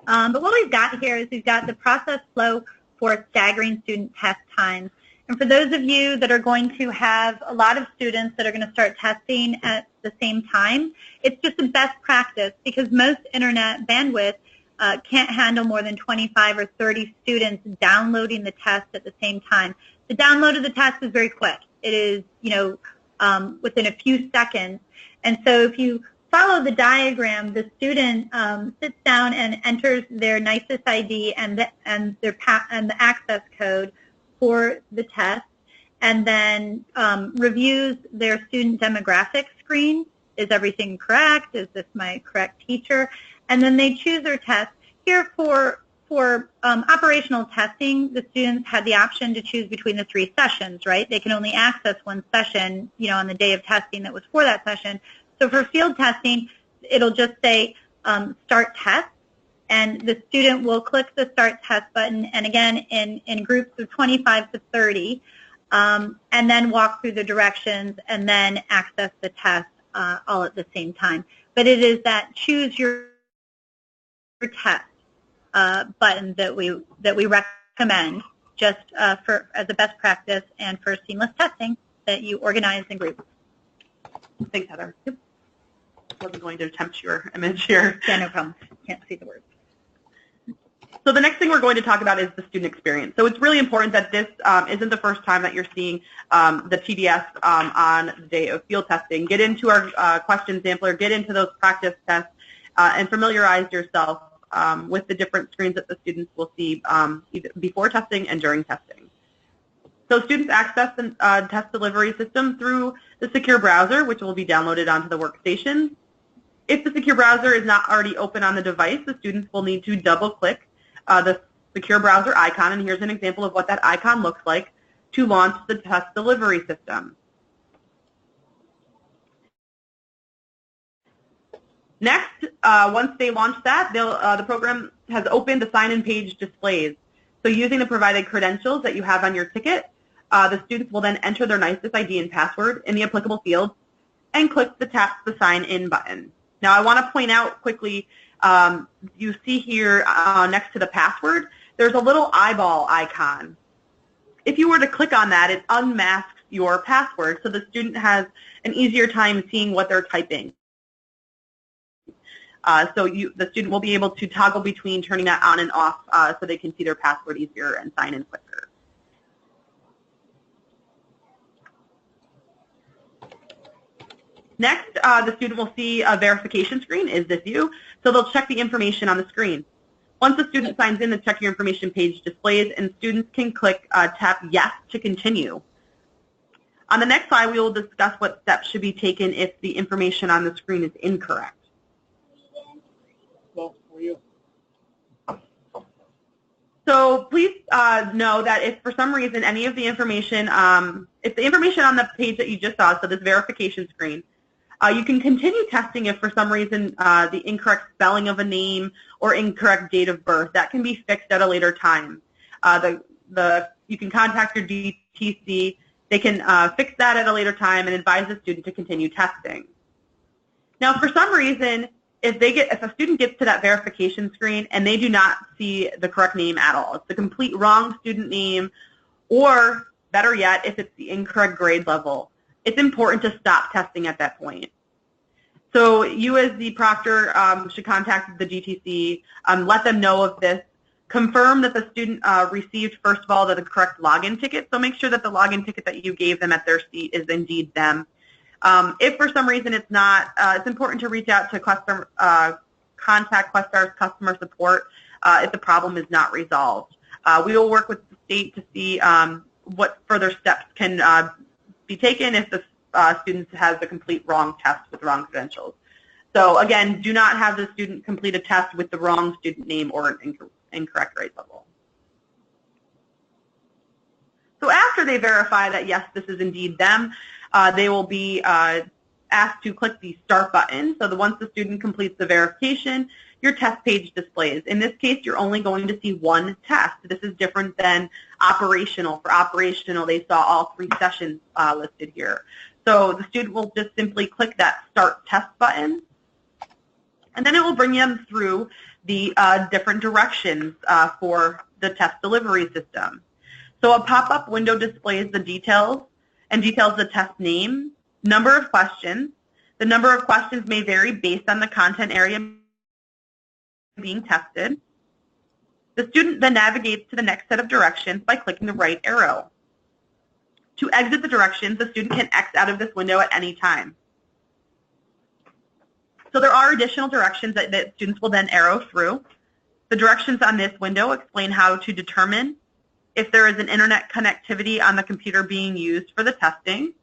But what we've got here is we've got the process flow for staggering student test times. And for those of you that are going to have a lot of students that are going to start testing at the same time, it's just a best practice because most internet bandwidth can't handle more than 25 or 30 students downloading the test at the same time. The download of the test is very quick. It is, within a few seconds. And so if you follow the diagram, the student sits down and enters their NYSIS ID and the access code for the test, and then reviews their student demographic screen. Is everything correct? Is this my correct teacher? And then they choose their test. Here for operational testing, the students had the option to choose between the 3 sessions, right? They can only access one session, on the day of testing that was for that session. So for field testing, it'll just say start test, and the student will click the start test button, and again, in groups of 25 to 30, and then walk through the directions and then access the test all at the same time. But it is that choose your test button that we recommend just as a best practice and for seamless testing that you organize in groups. Thanks, Heather. Yep. I wasn't going to attempt your image here. Yeah, no problem. Can't see the words. So the next thing we're going to talk about is the student experience. So it's really important that this isn't the first time that you're seeing the TDS on the day of field testing. Get into our question sampler, get into those practice tests, and familiarize yourself with the different screens that the students will see either before testing and during testing. So students access the test delivery system through the secure browser, which will be downloaded onto the workstation. If the secure browser is not already open on the device, the students will need to double-click the secure browser icon, and here's an example of what that icon looks like to launch the test delivery system. Next, once they launch that, the program has opened the sign-in page displays. So using the provided credentials that you have on your ticket, the students will then enter their NYSIS ID and password in the applicable fields and click the sign-in button. Now, I want to point out quickly, you see here next to the password, there's a little eyeball icon. If you were to click on that, it unmasks your password, so the student has an easier time seeing what they're typing. So the student will be able to toggle between turning that on and off so they can see their password easier and sign in quicker. Next, the student will see a verification screen. Is this you? So they'll check the information on the screen. Once the student signs in, the Check Your Information page displays, and students can tap Yes to continue. On the next slide, we will discuss what steps should be taken if the information on the screen is incorrect. Well, for you. So please know that if for some reason any of the information, if the information on the page that you just saw, so this verification screen, you can continue testing if for some reason the incorrect spelling of a name or incorrect date of birth. That can be fixed at a later time. You can contact your DTC. They can fix that at a later time and advise the student to continue testing. Now, for some reason, if a student gets to that verification screen and they do not see the correct name at all, it's the complete wrong student name, or better yet, if it's the incorrect grade level, it's important to stop testing at that point. So you as the proctor should contact the GTC, let them know of this, confirm that the student received, first of all, the correct login ticket. So make sure that the login ticket that you gave them at their seat is indeed them. If for some reason it's not, it's important to reach out to contact Questar's customer support if the problem is not resolved. We will work with the state to see what further steps can be taken if the student has a complete wrong test with wrong credentials. So again, do not have the student complete a test with the wrong student name or an incorrect grade level. So after they verify that, yes, this is indeed them, they will be asked to click the Start button. So once the student completes the verification, your test page displays. In this case, you're only going to see one test. This is different than operational. For operational, they saw all 3 sessions listed here. So the student will just simply click that Start Test button, and then it will bring them through the different directions for the test delivery system. So a pop-up window displays the details and details the test name, number of questions. The number of questions may vary based on the content area being tested. The student then navigates to the next set of directions by clicking the right arrow. To exit the directions, the student can X out of this window at any time. So there are additional directions that students will then arrow through. The directions on this window explain how to determine if there is an internet connectivity on the computer being used for the testing.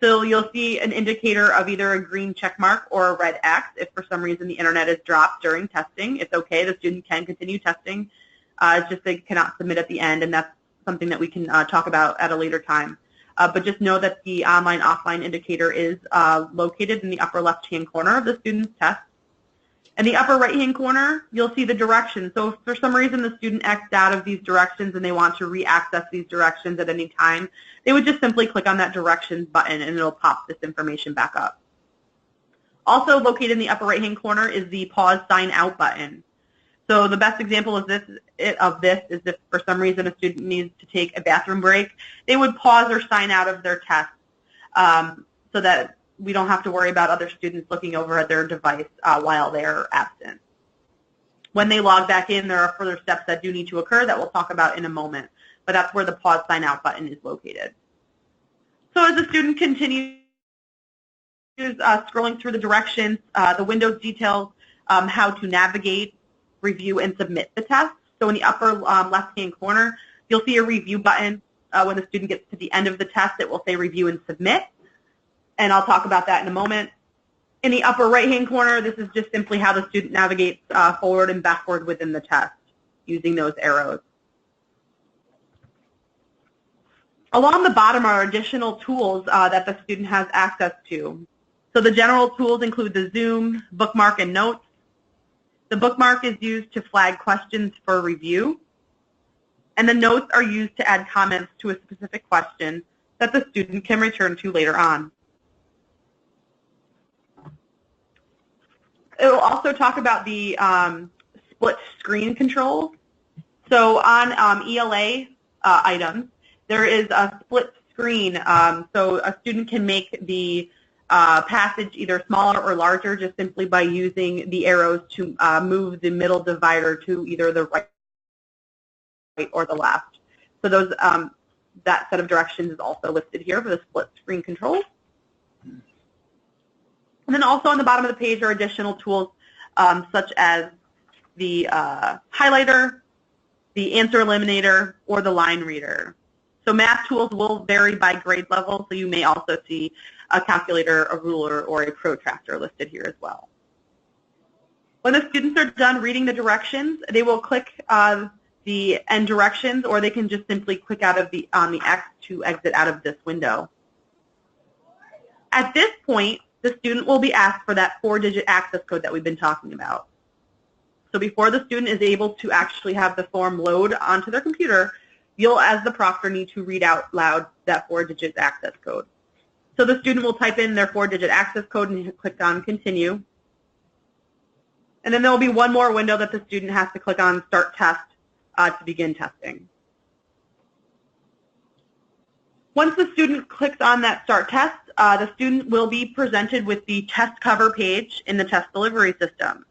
So you'll see an indicator of either a green check mark or a red X. If for some reason the internet is dropped during testing, it's okay. The student can continue testing. It's just they cannot submit at the end, and that's something that we can talk about at a later time. But just know that the online-offline indicator is located in the upper left-hand corner of the student's test. In the upper right-hand corner, you'll see the directions. So if for some reason the student X'd out of these directions and they want to re-access these directions at any time, they would just simply click on that directions button and it'll pop this information back up. Also located in the upper right-hand corner is the pause sign out button. So the best example of this is if for some reason a student needs to take a bathroom break, they would pause or sign out of their test so that we don't have to worry about other students looking over at their device while they're absent. When they log back in, there are further steps that do need to occur that we'll talk about in a moment, but that's where the pause sign out button is located. So as the student continues scrolling through the directions, the window details how to navigate, review, and submit the test. So in the upper left-hand corner, you'll see a review button. When the student gets to the end of the test, it will say review and submit. And I'll talk about that in a moment. In the upper right-hand corner, this is just simply how the student navigates forward and backward within the test using those arrows. Along the bottom are additional tools that the student has access to. So the general tools include the Zoom, bookmark, and notes. The bookmark is used to flag questions for review. And the notes are used to add comments to a specific question that the student can return to later on. It will also talk about the split screen controls. So on ELA items, there is a split screen. So a student can make the passage either smaller or larger just simply by using the arrows to move the middle divider to either the right or the left. So those that set of directions is also listed here for the split screen controls. And then also on the bottom of the page are additional tools such as the highlighter, the answer eliminator, or the line reader. So math tools will vary by grade level, so you may also see a calculator, a ruler, or a protractor listed here as well. When the students are done reading the directions, they will click the end directions, or they can just simply click out of on the X to exit out of this window. At this point, the student will be asked for that 4-digit access code that we've been talking about. So before the student is able to actually have the form load onto their computer, you'll, as the proctor, need to read out loud that 4-digit access code. So the student will type in their 4-digit access code and click on Continue. And then there will be one more window that the student has to click on Start Test to begin testing. Once the student clicks on that Start Test, the student will be presented with the test cover page in the test delivery system.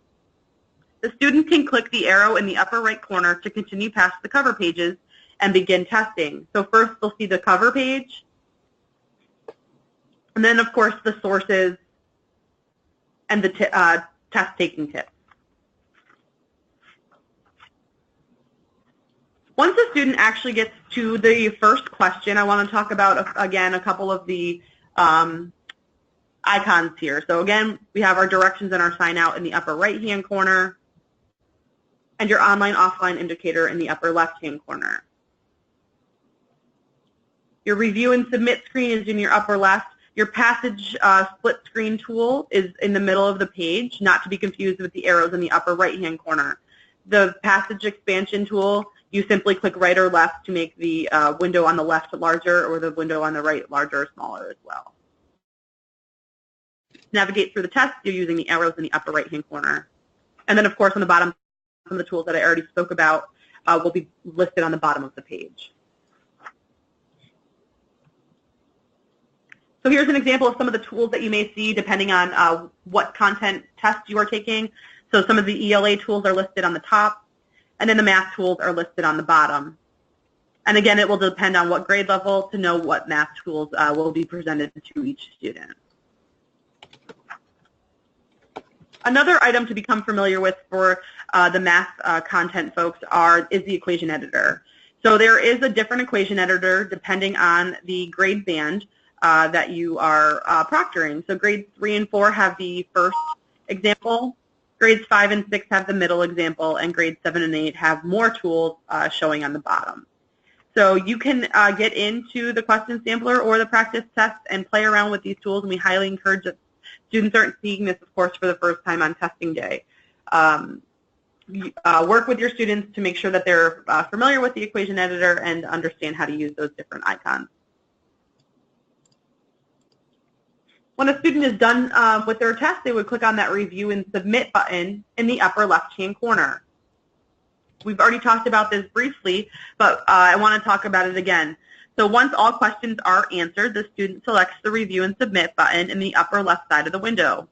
The student can click the arrow in the upper right corner to continue past the cover pages and begin testing. So first they'll see the cover page, and then of course the sources and the test taking tips. Once the student actually gets to the first question, I want to talk about, again, a couple of the icons here. So again, we have our directions and our sign out in the upper right-hand corner, and your online-offline indicator in the upper left-hand corner. Your review and submit screen is in your upper left. Your passage split screen tool is in the middle of the page, not to be confused with the arrows in the upper right-hand corner. The passage expansion tool, you simply click right or left to make the window on the left larger or the window on the right larger or smaller as well. To navigate through the test, you're using the arrows in the upper right-hand corner. And then, of course, on the bottom, some of the tools that I already spoke about will be listed on the bottom of the page. So here's an example of some of the tools that you may see depending on what content test you are taking. So some of the ELA tools are listed on the top, and then the math tools are listed on the bottom. And again, it will depend on what grade level to know what math tools will be presented to each student. Another item to become familiar with for the math content folks is the equation editor. So there is a different equation editor depending on the grade band that you are proctoring. So grades 3 and 4 have the first example, grades 5 and 6 have the middle example, and grades 7 and 8 have more tools showing on the bottom. So you can get into the question sampler or the practice test and play around with these tools, and we highly encourage that students aren't seeing this, of course, for the first time on testing day. Work with your students to make sure that they're familiar with the equation editor and understand how to use those different icons. When a student is done with their test, they would click on that Review and Submit button in the upper left-hand corner. We've already talked about this briefly, but I want to talk about it again. So once all questions are answered, the student selects the Review and Submit button in the upper left side of the window.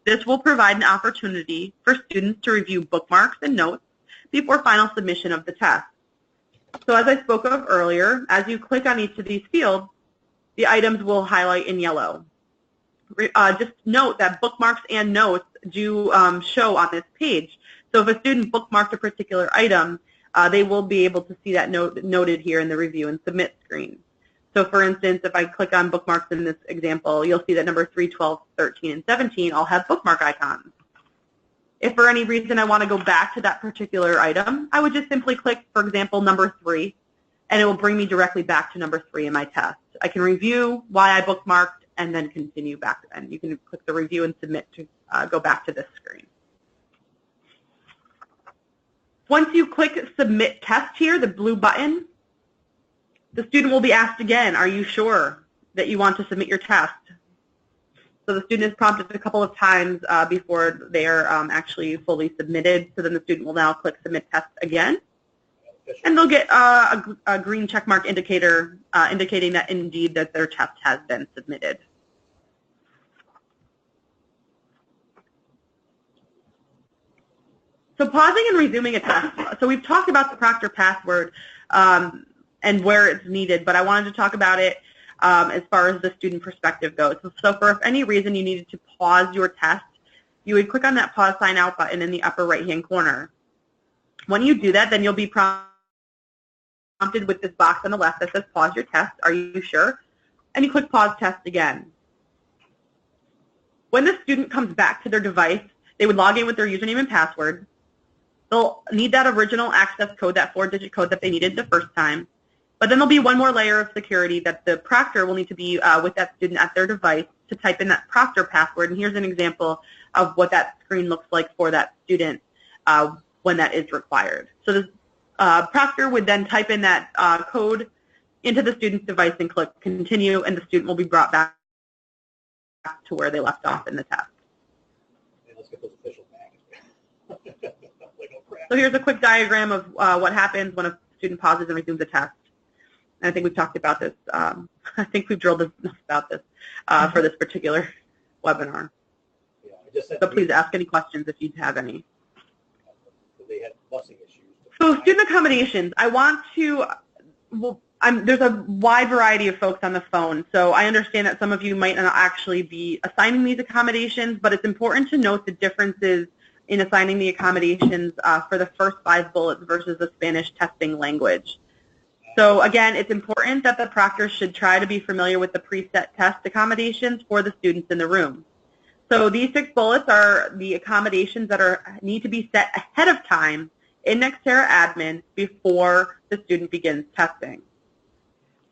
This will provide an opportunity for students to review bookmarks and notes before final submission of the test. So as I spoke of earlier, as you click on each of these fields, the items will highlight in yellow. Just note that bookmarks and notes do show on this page. So if a student bookmarked a particular item, they will be able to see that noted here in the Review and Submit screen. So for instance, if I click on bookmarks in this example, you'll see that number 3, 12, 13, and 17 all have bookmark icons. If for any reason I want to go back to that particular item, I would just simply click, for example, number 3, and it will bring me directly back to number 3 in my test. I can review why I bookmarked and then continue back, and you can click the Review and Submit to go back to this screen. Once you click Submit Test here, the blue button, the student will be asked again, are you sure that you want to submit your test? So the student is prompted a couple of times before they are actually fully submitted. So then the student will now click Submit Test again, and they'll get a green check mark indicator indicating that indeed that their test has been submitted. So pausing and resuming a test. So we've talked about the Proctor password and where it's needed, but I wanted to talk about it as far as the student perspective goes. So for if any reason you needed to pause your test, you would click on that pause sign out button in the upper right-hand corner. When you do that, then you'll be prompted with this box on the left that says pause your test, are you sure? And you click pause test again. When the student comes back to their device, they would log in with their username and password. They'll need that original access code, that 4-digit code that they needed the first time. But then there'll be one more layer of security that the proctor will need to be with that student at their device to type in that Proctor password. And here's an example of what that screen looks like for that student when that is required. So the proctor would then type in that code into the student's device and click Continue, and the student will be brought back to where they left off in the test. And let's get those official back. So here's a quick diagram of what happens when a student pauses and resumes a test. And I think we've talked about this. I think we've drilled enough about this for this particular webinar. Yeah, so please ask any questions if you have any. They had busing issues. So student accommodations. I want to, there's a wide variety of folks on the phone. So I understand that some of you might not actually be assigning these accommodations, but it's important to note the differences in assigning the accommodations for the first 5 bullets versus the Spanish testing language. So again, it's important that the proctor should try to be familiar with the preset test accommodations for the students in the room. So these 6 bullets are the accommodations that need to be set ahead of time in Nextera admin before the student begins testing.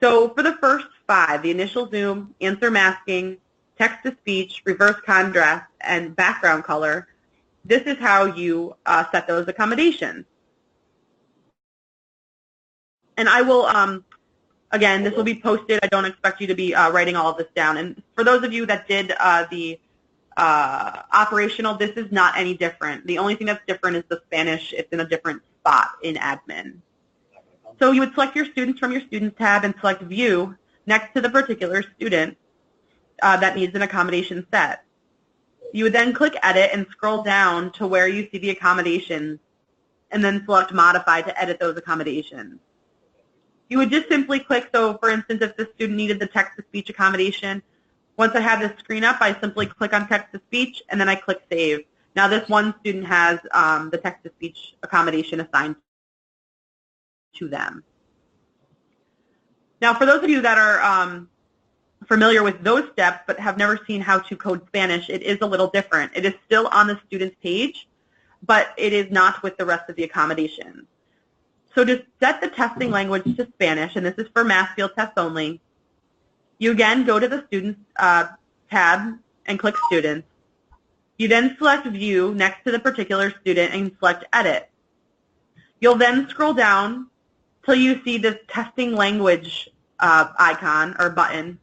So for the first 5, the initial zoom, answer masking, text-to-speech, reverse contrast, and background color, this is how you set those accommodations. And I will, again, this will be posted. I don't expect you to be writing all of this down. And for those of you that did the operational, this is not any different. The only thing that's different is the Spanish. It's in a different spot in admin. So you would select your students from your Students tab and select View next to the particular student that needs an accommodation set. You would then click Edit and scroll down to where you see the accommodations and then select Modify to edit those accommodations. You would just simply click, so for instance, if the student needed the text-to-speech accommodation, once I have this screen up, I simply click on text-to-speech and then I click Save. Now this one student has the text-to-speech accommodation assigned to them. Now for those of you that are familiar with those steps but have never seen how to code Spanish, it is a little different. It is still on the student's page, but it is not with the rest of the accommodations. So to set the testing language to Spanish, and this is for math field tests only, you again go to the Students tab and click Students. You then select View next to the particular student and select Edit. You'll then scroll down till you see this testing language icon or button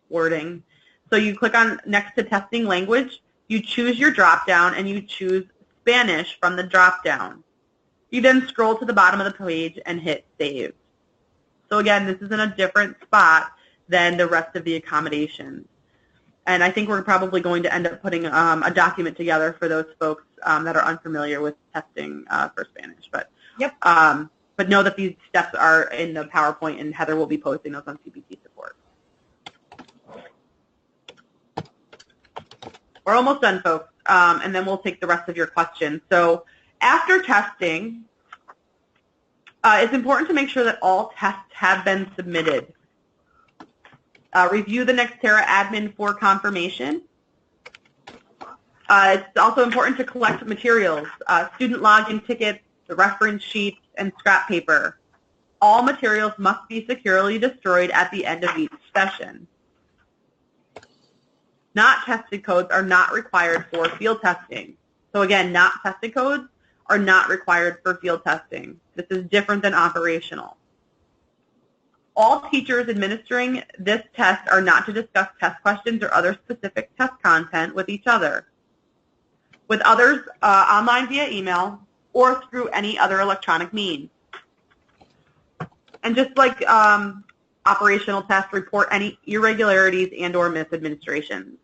wording. So you click on next to testing language, you choose your drop down and you choose Spanish from the drop down. You then scroll to the bottom of the page and hit Save. So again, this is in a different spot than the rest of the accommodations. And I think we're probably going to end up putting a document together for those folks that are unfamiliar with testing for Spanish. But yep. But know that these steps are in the PowerPoint, and Heather will be posting those on CPT support. We're almost done, folks, and then we'll take the rest of your questions. So after testing, it's important to make sure that all tests have been submitted. Review the Nextera admin for confirmation. It's also important to collect materials, student login tickets, the reference sheets, and scrap paper. All materials must be securely destroyed at the end of each session. Not tested codes are not required for field testing. So again, not tested codes are not required for field testing. This is different than operational. All teachers administering this test are not to discuss test questions or other specific test content with each other, with others online via email or through any other electronic means. And just like operational tests, report any irregularities and or misadministrations.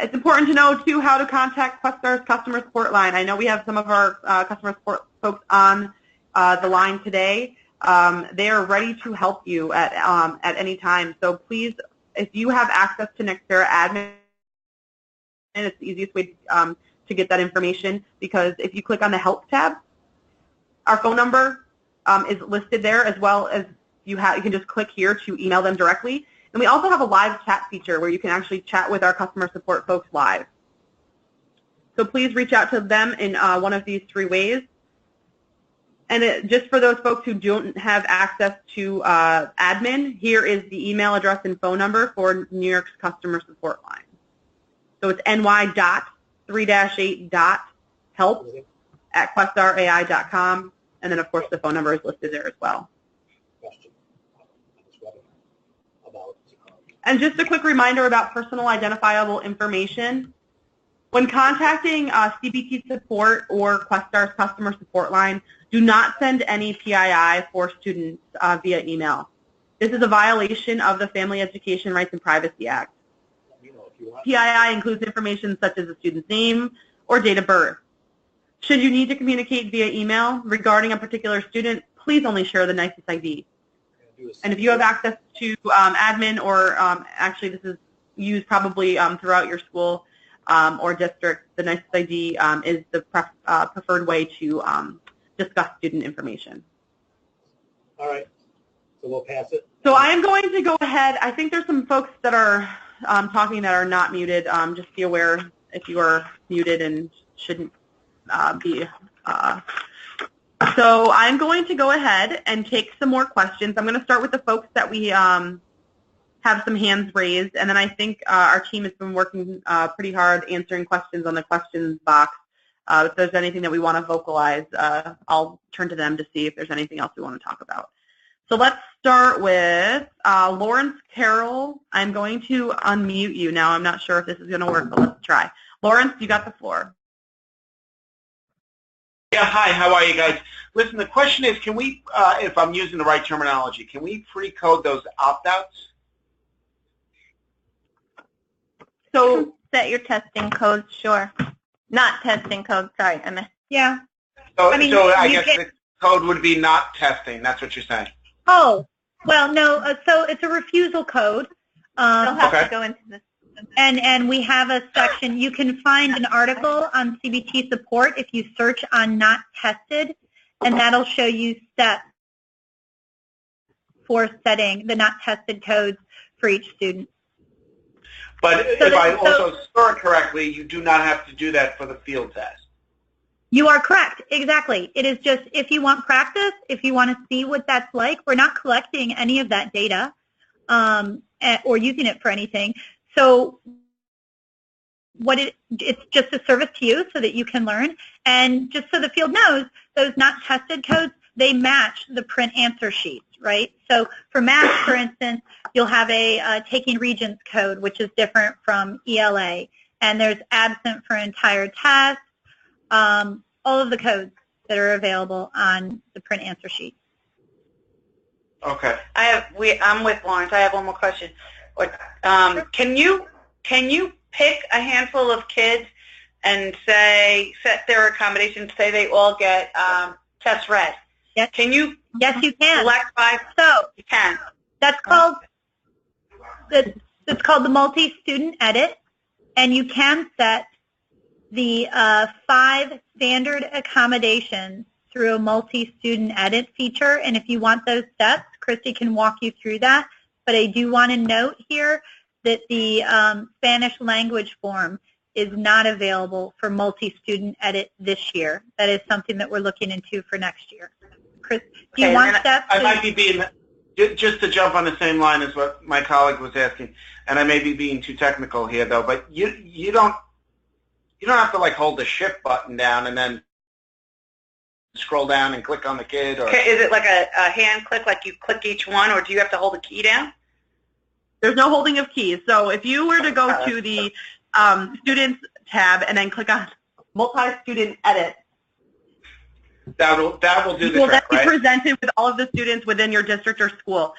It's important to know, too, how to contact Questar's customer support line. I know we have some of our customer support folks on the line today. They are ready to help you at any time. So please, if you have access to Nextera admin, it's the easiest way to get that information, because if you click on the Help tab, our phone number is listed there, as well as you can just click here to email them directly. And we also have a live chat feature where you can actually chat with our customer support folks live. So please reach out to them in one of these three ways. And just for those folks who don't have access to admin, here is the email address and phone number for New York's customer support line. So it's ny.3-8.help@questarai.com. And then, of course, the phone number is listed there as well. And just a quick reminder about personal identifiable information. When contacting CPT support or Questar's customer support line, do not send any PII for students via email. This is a violation of the Family Education Rights and Privacy Act. PII includes information such as the student's name or date of birth. Should you need to communicate via email regarding a particular student, please only share the NYSIS ID. And if you have access to admin, or actually this is used probably throughout your school or district, the NYSIS ID is the preferred way to discuss student information. All right, so we'll pass it. So I am going to go ahead. I think there's some folks that are talking that are not muted. Just be aware if you are muted and shouldn't be. So I'm going to go ahead and take some more questions. I'm going to start with the folks that we have some hands raised, and then I think our team has been working pretty hard answering questions on the questions box. If there's anything that we want to vocalize, I'll turn to them to see if there's anything else we want to talk about. So let's start with Lawrence Carroll. I'm going to unmute you now. I'm not sure if this is going to work, but let's try. Lawrence, you got the floor. Yeah, hi, how are you guys? Listen, the question is, can we, if I'm using the right terminology, can we pre-code those opt-outs? So set your testing codes, sure. Not testing codes, sorry. Yeah. So I mean, so I guess the code would be not testing, that's what you're saying? Oh, well, no, so it's a refusal code. You'll have to go into this. And we have a section. You can find an article on CBT support if you search on not tested, and that'll show you steps for setting the not tested codes for each student. But if I also saw it correctly, you do not have to do that for the field test. You are correct, exactly. It is just if you want practice, if you want to see what that's like, we're not collecting any of that data or using it for anything. So it's just a service to you so that you can learn. And just so the field knows, those not tested codes, they match the print answer sheets, right? So for math, for instance, you'll have a taking regions code, which is different from ELA. And there's absent for entire test, all of the codes that are available on the print answer sheet. Okay. I'm with Lawrence. I have one more question. Can you pick a handful of kids and set their accommodations, say they all get test read? Yes. Can you? Yes, you can. Select 5? So you can. That's called the multi-student edit, and you can set the 5 standard accommodations through a multi-student edit feature. And if you want those steps, Christy can walk you through that. But I do want to note here that the Spanish language form is not available for multi-student edit this year. That is something that we're looking into for next year. Chris, do you want steps? I might be being, just to jump on the same line as what my colleague was asking, and I may be being too technical here though, but you don't have to like hold the shift button down and then scroll down and click on the kid? Or okay, is it like a hand click, like you click each one, or do you have to hold a key down? There's no holding of keys. So if you were to go to the Students tab and then click on Multi-Student Edit, that will do the you'll trick, then be right? presented with all of the students within your district or school.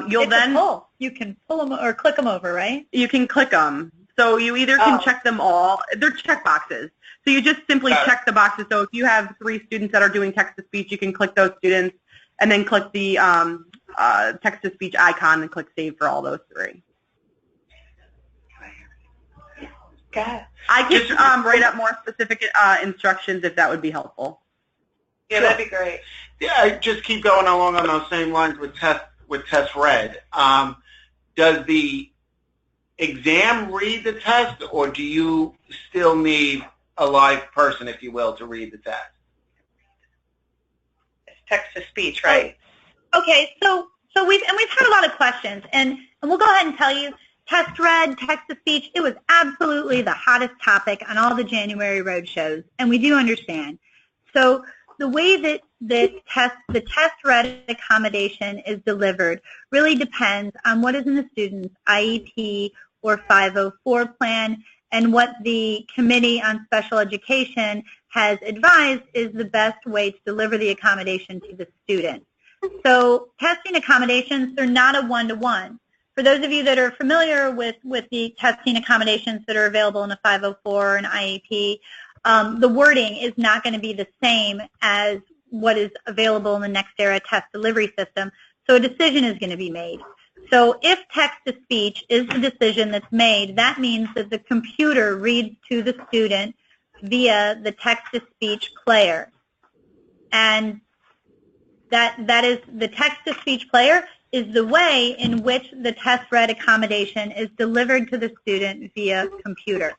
You'll it's then a pull. You can pull them or click them over, right? You can click them. So you either can check them all. They're check boxes. So you just simply check the boxes. So if you have 3 students that are doing text-to-speech, you can click those students and then click the text-to-speech icon and click Save for all those 3. Got it. I can write up more specific instructions if that would be helpful. Yeah, that'd be great. Yeah, I just keep going along on those same lines with test read. Does the exam read the test, or do you still need a live person, if you will, to read the test? It's text-to-speech, right? Okay, so we've had a lot of questions, and we'll go ahead and tell you, test read, text-to-speech, it was absolutely the hottest topic on all the January road shows, and we do understand. So the way that the test read accommodation is delivered really depends on what is in the student's IEP or 504 plan, and what the Committee on Special Education has advised is the best way to deliver the accommodation to the student. So testing accommodations, they're not a one-to-one. For those of you that are familiar with the testing accommodations that are available in a 504 or an IEP, the wording is not going to be the same as what is available in the Next Era test delivery system, so a decision is going to be made. So if text-to-speech is the decision that's made, that means that the computer reads to the student via the text-to-speech player. And that is the text-to-speech player is the way in which the test-read accommodation is delivered to the student via computer.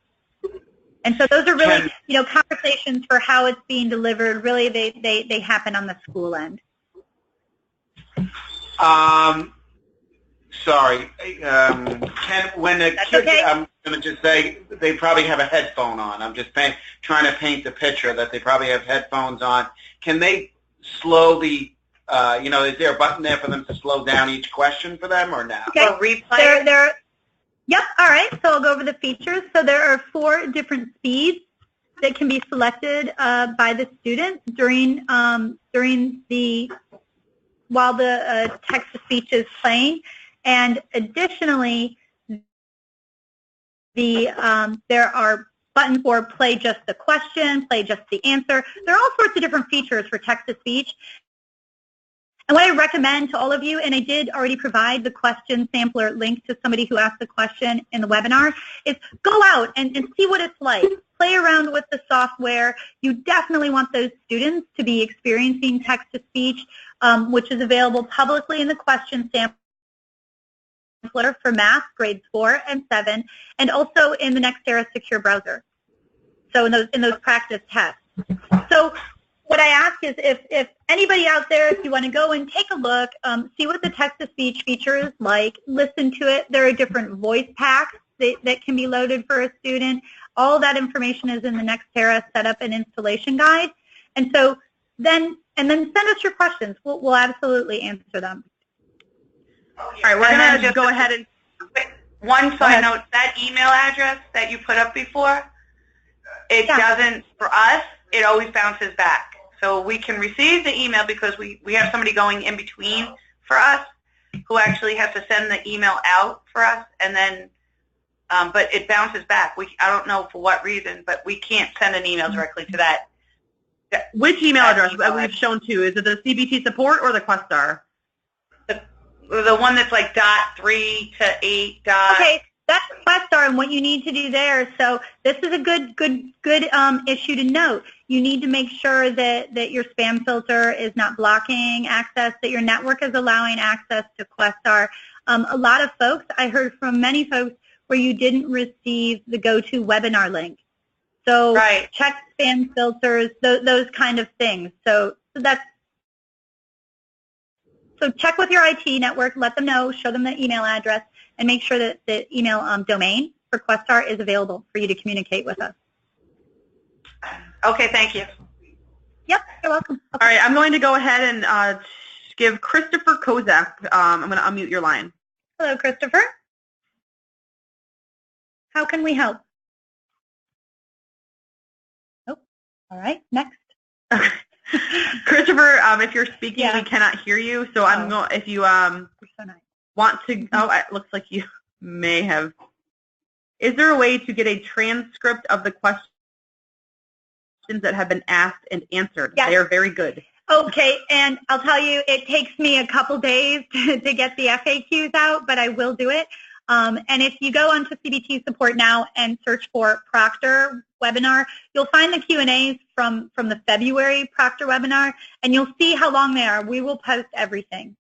And so those are really, conversations for how it's being delivered. Really, they happen on the school end. Sorry. When the That's kids, okay. I'm going to just say they probably have a headphone on. I'm just trying to paint the picture that they probably have headphones on. Can they slow the is there a button there for them to slow down each question for them or no? Okay. Or replay? Yep. All right. So I'll go over the features. So there are 4 different speeds that can be selected by the student while the text-to-speech is playing, and additionally, there are buttons for play just the question, play just the answer. There are all sorts of different features for text-to-speech. And what I recommend to all of you, and I did already provide the question sampler link to somebody who asked the question in the webinar, is go out and see what it's like. Play around with the software. You definitely want those students to be experiencing text-to-speech, which is available publicly in the question sampler for math, grades 4 and 7, and also in the Nextera secure browser. So in those practice tests. So what I ask is if anybody out there, if you want to go and take a look, see what the text-to-speech feature is like, listen to it. There are different voice packs that can be loaded for a student. All that information is in the Nextera setup and installation guide. And so then send us your questions. We'll absolutely answer them. All right, we're going to go ahead and... One side note, that email address that you put up before, it doesn't, for us, it always bounces back. So we can receive the email because we have somebody going in between for us who actually has to send the email out for us, and then, but it bounces back. I don't know for what reason, but we can't send an email directly to that. Which email address we've shown to? Is it the CBT support or the Questar? The one that's like .3 to 8. Okay, that's Questar, and what you need to do there. So this is a good issue to note. You need to make sure that your spam filter is not blocking access, that your network is allowing access to Questar. A lot of folks, I heard from many folks where you didn't receive the GoToWebinar link. So check spam filters, those kind of things. So check with your IT network, let them know, show them the email address, and make sure that the email domain for Questar is available for you to communicate with us. Okay, thank you. Yep, you're welcome. Okay. All right, I'm going to go ahead and give Christopher Kozak. I'm going to unmute your line. Hello, Christopher. How can we help? Oh, all right, next. Okay. Christopher, if you're speaking, we cannot hear you. So I'm going. If you want to, it looks like you may have. Is there a way to get a transcript of the questions that have been asked and answered? Yes. They are very good. Okay, and I'll tell you, it takes me a couple days to get the FAQs out, but I will do it. And if you go onto CBT Support now and search for Proctor webinar, you'll find the Q&As from the February Proctor webinar, and you'll see how long they are. We will post everything.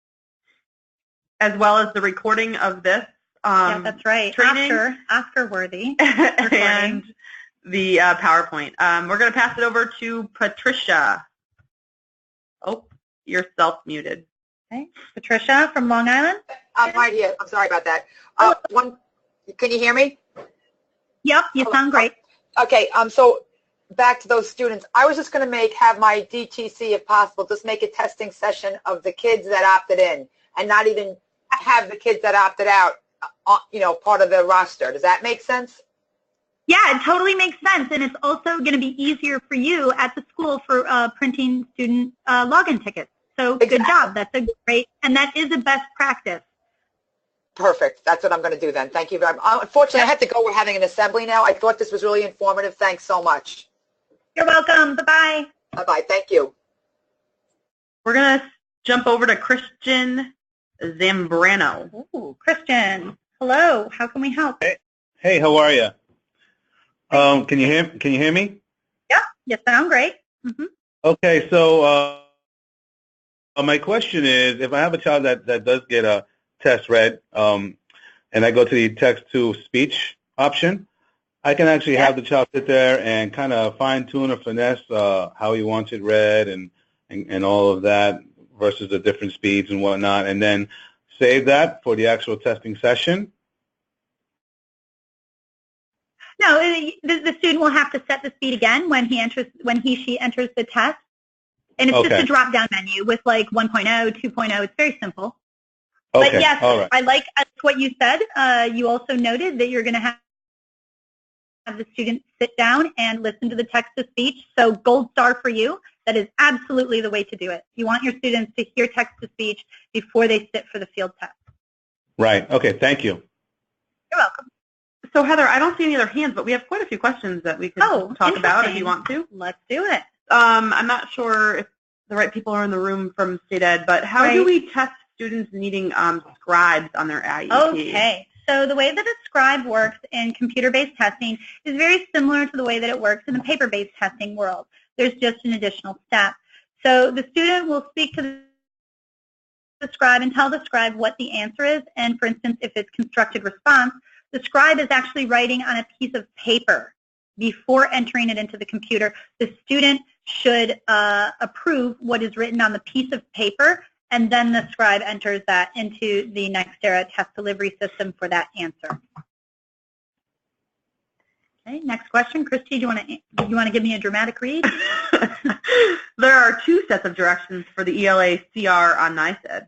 As well as the recording of this yeah, that's right. training. Oscar-worthy. And the PowerPoint. We're going to pass it over to Patricia. Oh, you're self-muted. Okay. Patricia from Long Island? I'm right here. I'm sorry about that. Can you hear me? Yep, you sound great. Okay, so back to those students. I was just going to have my DTC, if possible, just make a testing session of the kids that opted in and not even have the kids that opted out, part of the roster. Does that make sense? Yeah, it totally makes sense, and it's also going to be easier for you at the school for printing student login tickets. So Good job. That's a great, and that is a best practice. Perfect. That's what I'm going to do then. Thank you very much. Unfortunately, I have to go. We're having an assembly now. I thought this was really informative. Thanks so much. You're welcome. Bye-bye. Bye-bye. Thank you. We're going to jump over to Christian Zambrano. Ooh, Christian. Hello. How can we help? Hey, how are you? Can you hear me? Yeah, you sound great. Mm-hmm. Okay, so my question is, if I have a child that does get a test read, and I go to the text-to-speech option, I can actually have the child sit there and kind of fine-tune or finesse how he wants it read and all of that versus the different speeds and whatnot, and then save that for the actual testing session. No, the student will have to set the speed again when she enters the test, And it's just Okay. a drop-down menu with like 1.0, 2.0. It's very simple. Okay. But yes, All right. I like what you said. You also noted that you're going to have the students sit down and listen to the text-to-speech. So gold star for you. That is absolutely the way to do it. You want your students to hear text-to-speech before they sit for the field test. Right. Okay. Thank you. You're welcome. So Heather, I don't see any other hands, but we have quite a few questions that we could talk about if you want to. Let's do it. I'm not sure if the right people are in the room from State Ed, but how do we test students needing scribes on their IEP? Okay. So the way that a scribe works in computer-based testing is very similar to the way that it works in the paper-based testing world. There's just an additional step. So the student will speak to the scribe and tell the scribe what the answer is. And for instance, if it's constructed response, the scribe is actually writing on a piece of paper before entering it into the computer. The student should approve what is written on the piece of paper, and then the scribe enters that into the Nextera test delivery system for that answer. Okay, next question. Christy, do you want to give me a dramatic read? There are two sets of directions for the ELA CR on NICED.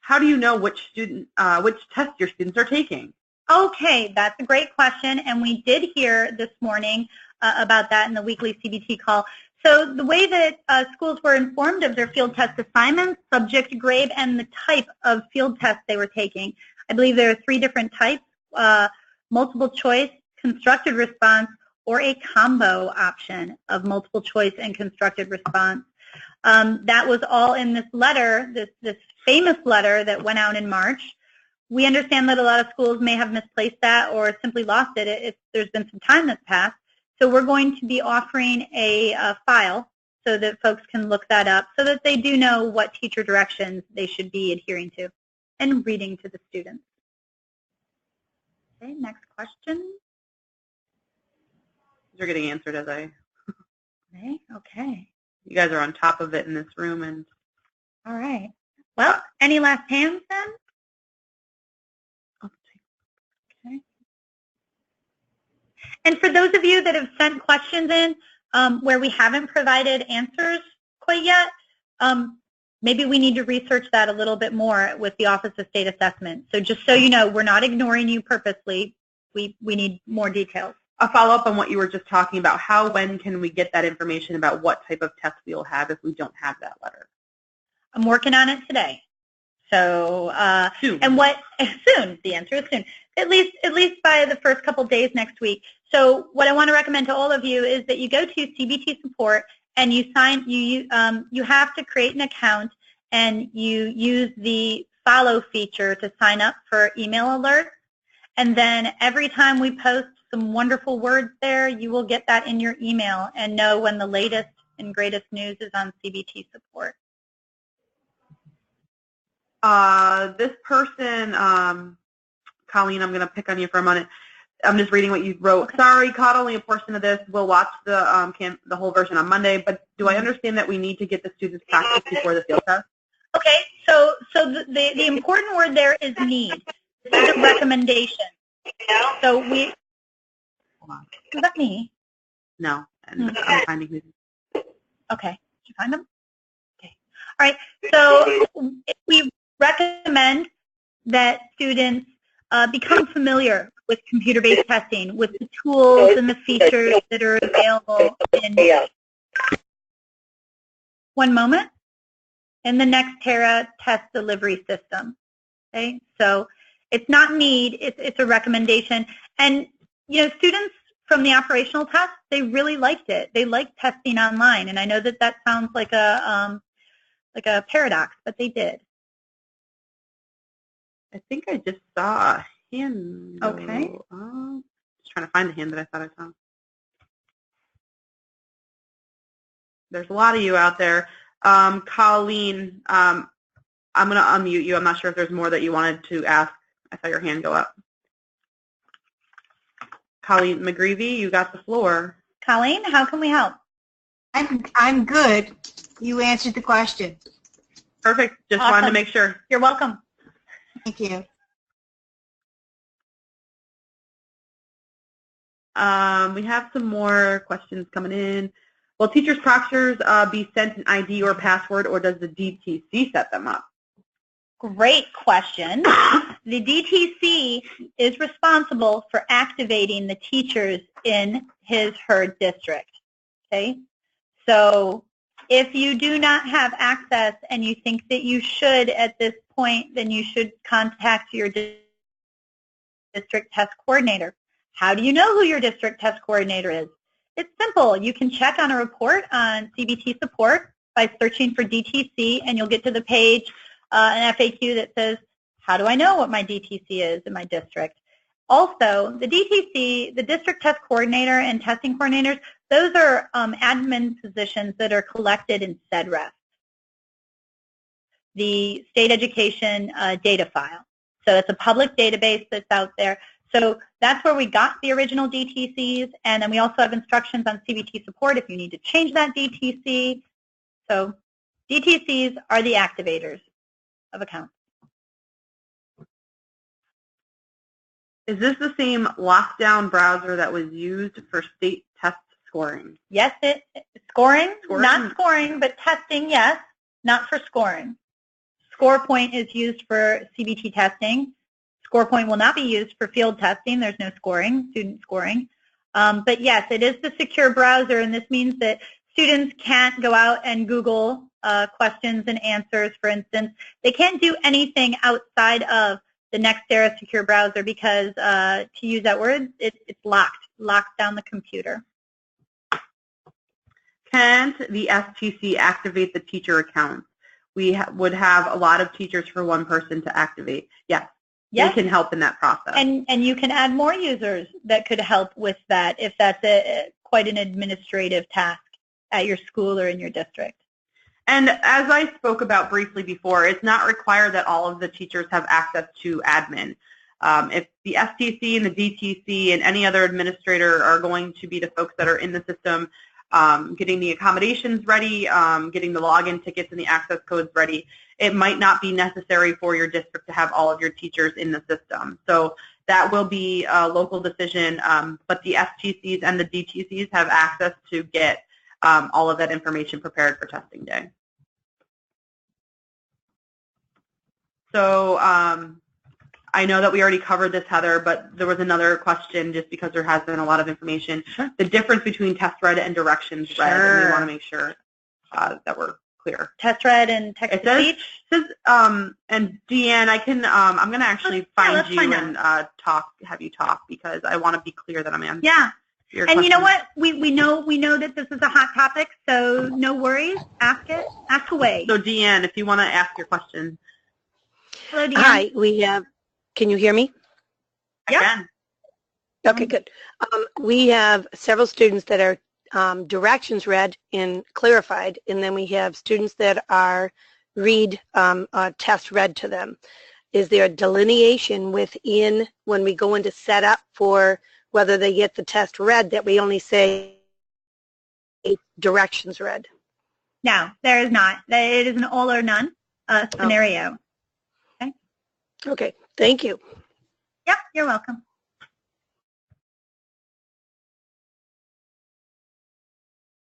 How do you know which test your students are taking? Okay, that's a great question, and we did hear this morning about that in the weekly CBT call. So the way that schools were informed of their field test assignments, subject grade, and the type of field test they were taking, I believe there are 3 different types, multiple choice, constructed response, or a combo option of multiple choice and constructed response. That was all in this letter, this famous letter that went out in March. We understand that a lot of schools may have misplaced that or simply lost it if there's been some time that's passed. So we're going to be offering a file so that folks can look that up so that they do know what teacher directions they should be adhering to and reading to the students. Okay, next question. They're getting answered as I... Okay. You guys are on top of it in this room. And all right. Well, any last hands then? Okay. And for those of you that have sent questions in where we haven't provided answers quite yet, maybe we need to research that a little bit more with the Office of State Assessment. So just so you know, we're not ignoring you purposely. We need more details. A follow-up on what you were just talking about, when can we get that information about what type of test we will have if we don't have that letter? I'm working on it today. So, soon. And soon, the answer is soon. At least by the first couple days next week. So what I want to recommend to all of you is that you go to CBT support and you have to create an account and you use the follow feature to sign up for email alerts. And then every time we post some wonderful words there, you will get that in your email and know when the latest and greatest news is on CBT support. This person, Colleen, I'm going to pick on you for a minute. I'm just reading what you wrote. Okay. Sorry, caught only a portion of this. We'll watch the whole version on Monday, but do I understand that we need to get the students practice before the field test? Okay, so the important word there is need. This is a recommendation. So we... Is that me? No, and I'm finding who. Okay, did you find them? Okay. All right, so we recommend that students become familiar with computer-based testing, with the tools and the features that are available in one moment in the Nextera test delivery system. Okay, so it's not need, it's a recommendation. And you know, students from the operational test, they really liked it. They liked testing online, and I know that sounds like a paradox, but they did. I think I just saw a hand. Okay. Just trying to find the hand that I thought I saw. There's a lot of you out there. Colleen, I'm going to unmute you. I'm not sure if there's more that you wanted to ask. I saw your hand go up. Colleen McGreevy, you got the floor. Colleen, how can we help? I'm good. You answered the question. Perfect. Just Awesome. wanted to make sure. You're welcome. Thank you. We have some more questions coming in. Will teachers' proctors be sent an ID or password, or does the DTC set them up? Great question. The DTC is responsible for activating the teachers in his/her district. Okay? So if you do not have access and you think that you should at this point, then you should contact your district test coordinator. How do you know who your district test coordinator is? It's simple. You can check on a report on CBT support by searching for DTC, and you'll get to the page, an FAQ that says, how do I know what my DTC is in my district? Also, the DTC, the district test coordinator and testing coordinators, those are admin positions that are collected in SEDREF, the state education data file. So it's a public database that's out there. So that's where we got the original DTCs, and then we also have instructions on CBT support if you need to change that DTC. So DTCs are the activators of accounts. Is this the same lockdown browser that was used for state test scoring? Yes, scoring, not scoring, but testing, yes, not for scoring. ScorePoint is used for CBT testing. ScorePoint will not be used for field testing. There's no scoring, student scoring. But yes, it is the secure browser, and this means that students can't go out and Google questions and answers, for instance. They can't do anything outside of the Nextera secure browser because, to use that word, it's locked down the computer. Can't the STC activate the teacher accounts? We would have a lot of teachers for one person to activate. Yes. Yes. They can help in that process. And you can add more users that could help with that if that's quite an administrative task at your school or in your district. And as I spoke about briefly before, it's not required that all of the teachers have access to admin. If the STC and the DTC and any other administrator are going to be the folks that are in the system, getting the accommodations ready, getting the login tickets and the access codes ready, it might not be necessary for your district to have all of your teachers in the system. So that will be a local decision, but the STCs and the DTCs have access to get all of that information prepared for testing day. So I know that we already covered this, Heather, but there was another question just because there has been a lot of information. Sure. The difference between test read and directions read, and we want to make sure that we're clear. Test read and text to speech? It says, and Deanne, I'm going to actually find you and have you talk because I want to be clear that I'm answering. Yeah. And you know what? We know that this is a hot topic, so no worries. Ask it. Ask away. So Deanne, if you want to ask your question. Hello, Deanne. Hi, we have, can you hear me? Yeah. Okay, good. We have several students that are directions read and clarified, and then we have students that are test read to them. Is there a delineation within when we go into setup for whether they get the test read that we only say directions read? No, there is not. It is an all or none scenario. Okay. Okay, thank you. Yeah, you're welcome.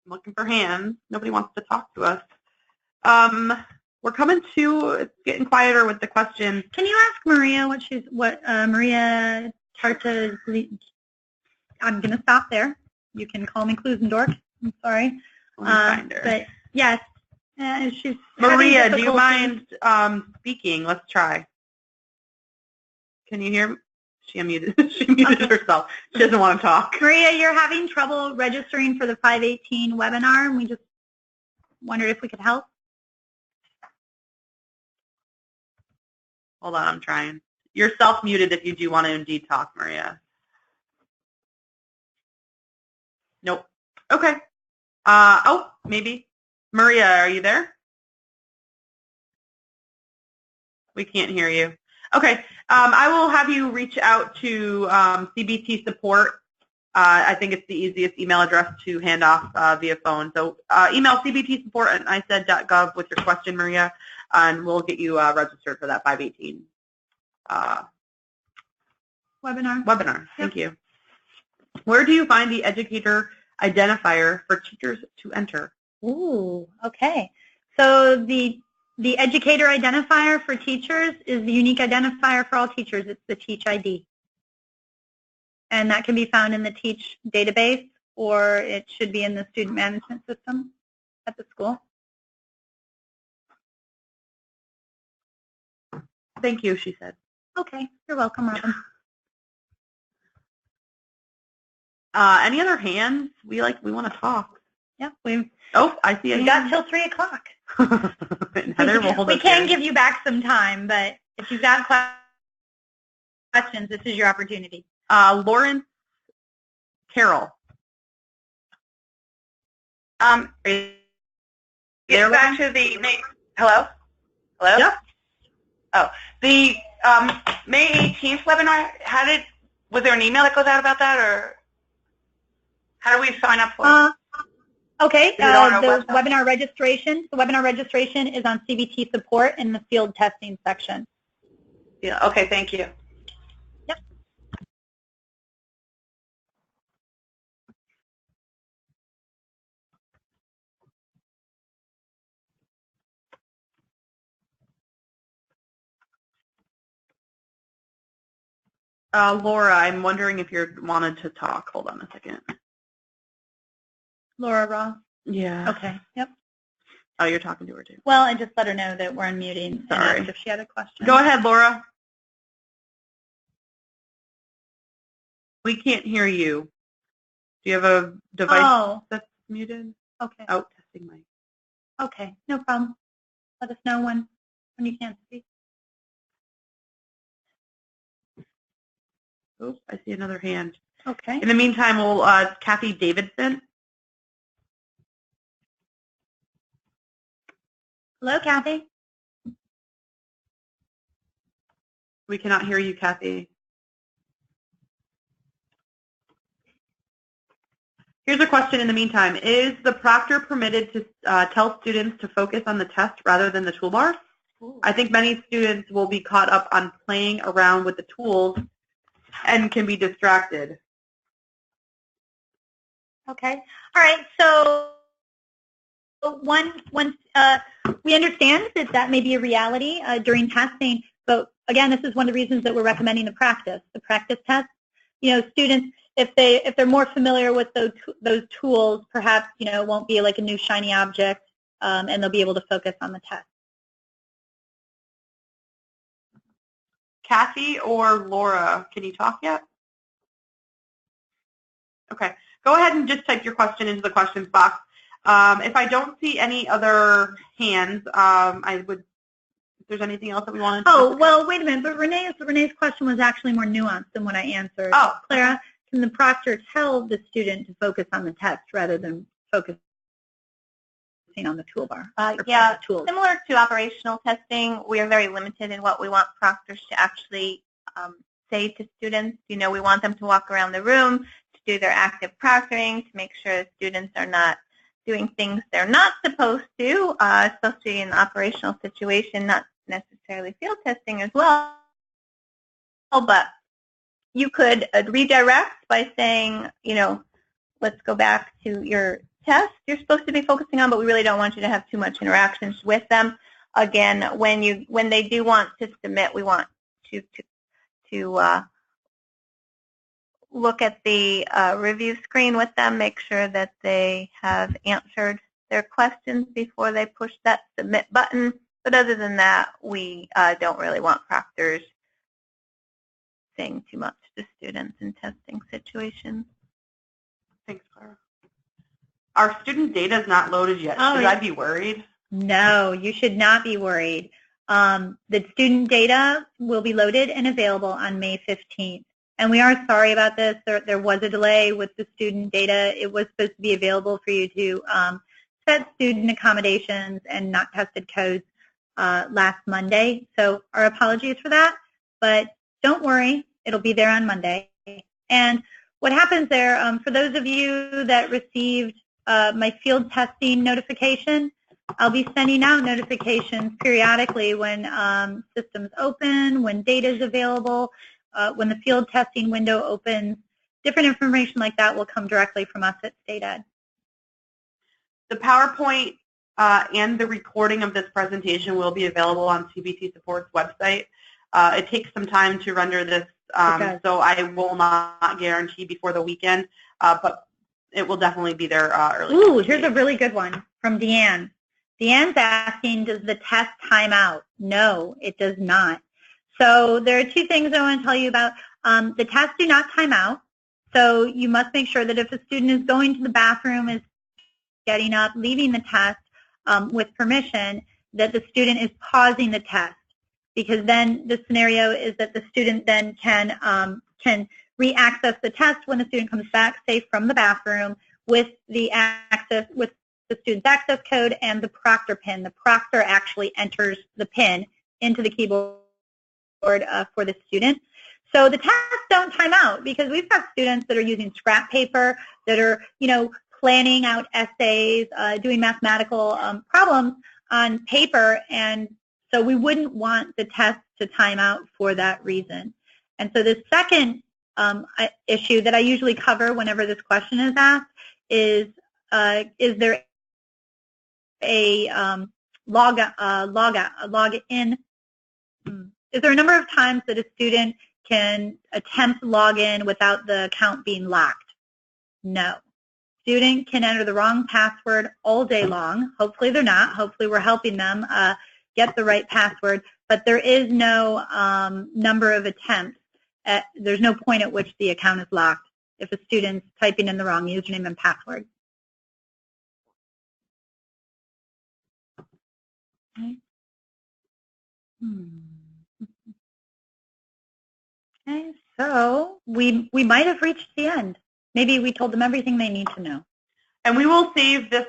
I'm looking for hands. Nobody wants to talk to us. We're coming to, it's getting quieter with the questions. Can you ask Maria Maria Tarta, I'm going to stop there. You can call me Klusendorf. I'm sorry. Find her. But yes, she's Maria, do you mind speaking? Let's try. Can you hear me? She unmuted. She muted herself. She doesn't want to talk. Maria, you're having trouble registering for the 518 webinar, and we just wondered if we could help. Hold on, I'm trying. You're self-muted if you do want to indeed talk, Maria. Nope. Okay. Oh, maybe. Maria, are you there? We can't hear you. Okay. I will have you reach out to CBT support. I think it's the easiest email address to hand off via phone. So email cbtsupport@ised.gov with your question, Maria, and we'll get you registered for that 518 webinar. Thank you. Where do you find the educator identifier for teachers to enter. Ooh, okay. So the educator identifier for teachers is the unique identifier for all teachers. It's the Teach ID. And that can be found in the Teach database, or it should be in the student management system at the school. Thank you, she said. Okay, you're welcome, Robin. Any other hands? We want to talk. Yeah, I see a hand. We got till 3 o'clock. Heather will hold we us can there. give you back some time, but if you've got questions, this is your opportunity. Lawrence Carroll. Get back to the hello? Hello? Yep. Oh, the May 18th webinar, was there an email that goes out about that, or how do we sign up for it? Okay, Is it on our the website? webinar registration is on CBT support in the field testing section. Yeah, okay, thank you. Yep. Laura, I'm wondering if you wanted to talk. Hold on a second. Laura Ross? Yeah. Okay, yep. Oh, you're talking to her too. Well, I just let her know that we're unmuting. Sorry. And asked if she had a question. Go ahead, Laura. We can't hear you. Do you have a device that's muted? Okay. Oh, testing mic. Okay, no problem. Let us know when you can't speak. Oh, I see another hand. Okay. In the meantime, we'll Kathy Davidson. Hello, Kathy. We cannot hear you, Kathy. Here's a question in the meantime. Is the proctor permitted to tell students to focus on the test rather than the toolbar? Ooh. I think many students will be caught up on playing around with the tools and can be distracted. Okay. All right. So we understand that may be a reality during testing, but again, this is one of the reasons that we're recommending the practice test. Students, if they're more familiar with those tools, perhaps it won't be like a new shiny object, and they'll be able to focus on the test. Kathy or Laura, can you talk yet? Okay. Go ahead and just type your question into the questions box. If I don't see any other hands, if there's anything else that we wanted to Oh, well, wait a minute. But Renee's question was actually more nuanced than what I answered. Oh. Clara, can the proctor tell the student to focus on the test rather than focusing on the toolbar? Yeah, similar to operational testing, we are very limited in what we want proctors to actually say to students. We want them to walk around the room, to do their active proctoring, to make sure students are not doing things they're not supposed to, especially in an operational situation, not necessarily field testing as well. But you could redirect by saying, let's go back to your test you're supposed to be focusing on, but we really don't want you to have too much interactions with them. Again, when they do want to submit, we want to look at the review screen with them, make sure that they have answered their questions before they push that submit button. But other than that, we don't really want proctors saying too much to students in testing situations. Thanks, Clara. Our student data is not loaded yet. Should I be worried? No, you should not be worried. The student data will be loaded and available on May 15th. And we are sorry about this. There was a delay with the student data. It was supposed to be available for you to set student accommodations and not tested codes last Monday. So our apologies for that. But don't worry. It'll be there on Monday. And what happens there, for those of you that received my field testing notification, I'll be sending out notifications periodically when systems open, when data is available, when the field testing window opens. different information like that will come directly from us at State Ed. The PowerPoint and the recording of this presentation will be available on CBT Support's website. It takes some time to render this, so I will not guarantee before the weekend, but it will definitely be there early. Ooh, here's a really good one from Deanne. Deanne's asking, does the test time out? No, it does not. So there are two things I want to tell you about. The tests do not time out, so you must make sure that if a student is going to the bathroom, is getting up, leaving the test with permission, that the student is pausing the test, because then the scenario is that the student then can re-access the test when the student comes back safe from the bathroom with the student's access code and the Proctor pin. The Proctor actually enters the pin into the keyboard for the student. So the tests don't time out, because we've got students that are using scrap paper, that are, planning out essays, doing mathematical problems on paper, and so we wouldn't want the test to time out for that reason. And so the second issue that I usually cover whenever this question is asked is there a log in? Is there a number of times that a student can attempt login without the account being locked? No. Student can enter the wrong password all day long. Hopefully they're not. Hopefully we're helping them get the right password. But there is no number of attempts. There's no point at which the account is locked if a student's typing in the wrong username and password. Okay. Okay, so we might have reached the end. Maybe we told them everything they need to know. And we will save this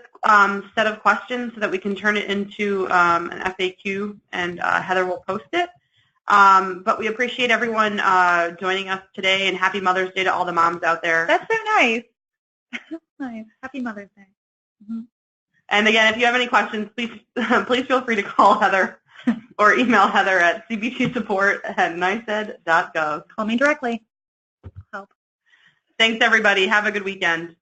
set of questions so that we can turn it into an FAQ, and Heather will post it. But we appreciate everyone joining us today, and happy Mother's Day to all the moms out there. That's so nice. Nice. Happy Mother's Day. Mm-hmm. And again, if you have any questions, please feel free to call Heather or email Heather at cbtsupport@niced.gov. Call me directly. Help. Thanks, everybody. Have a good weekend.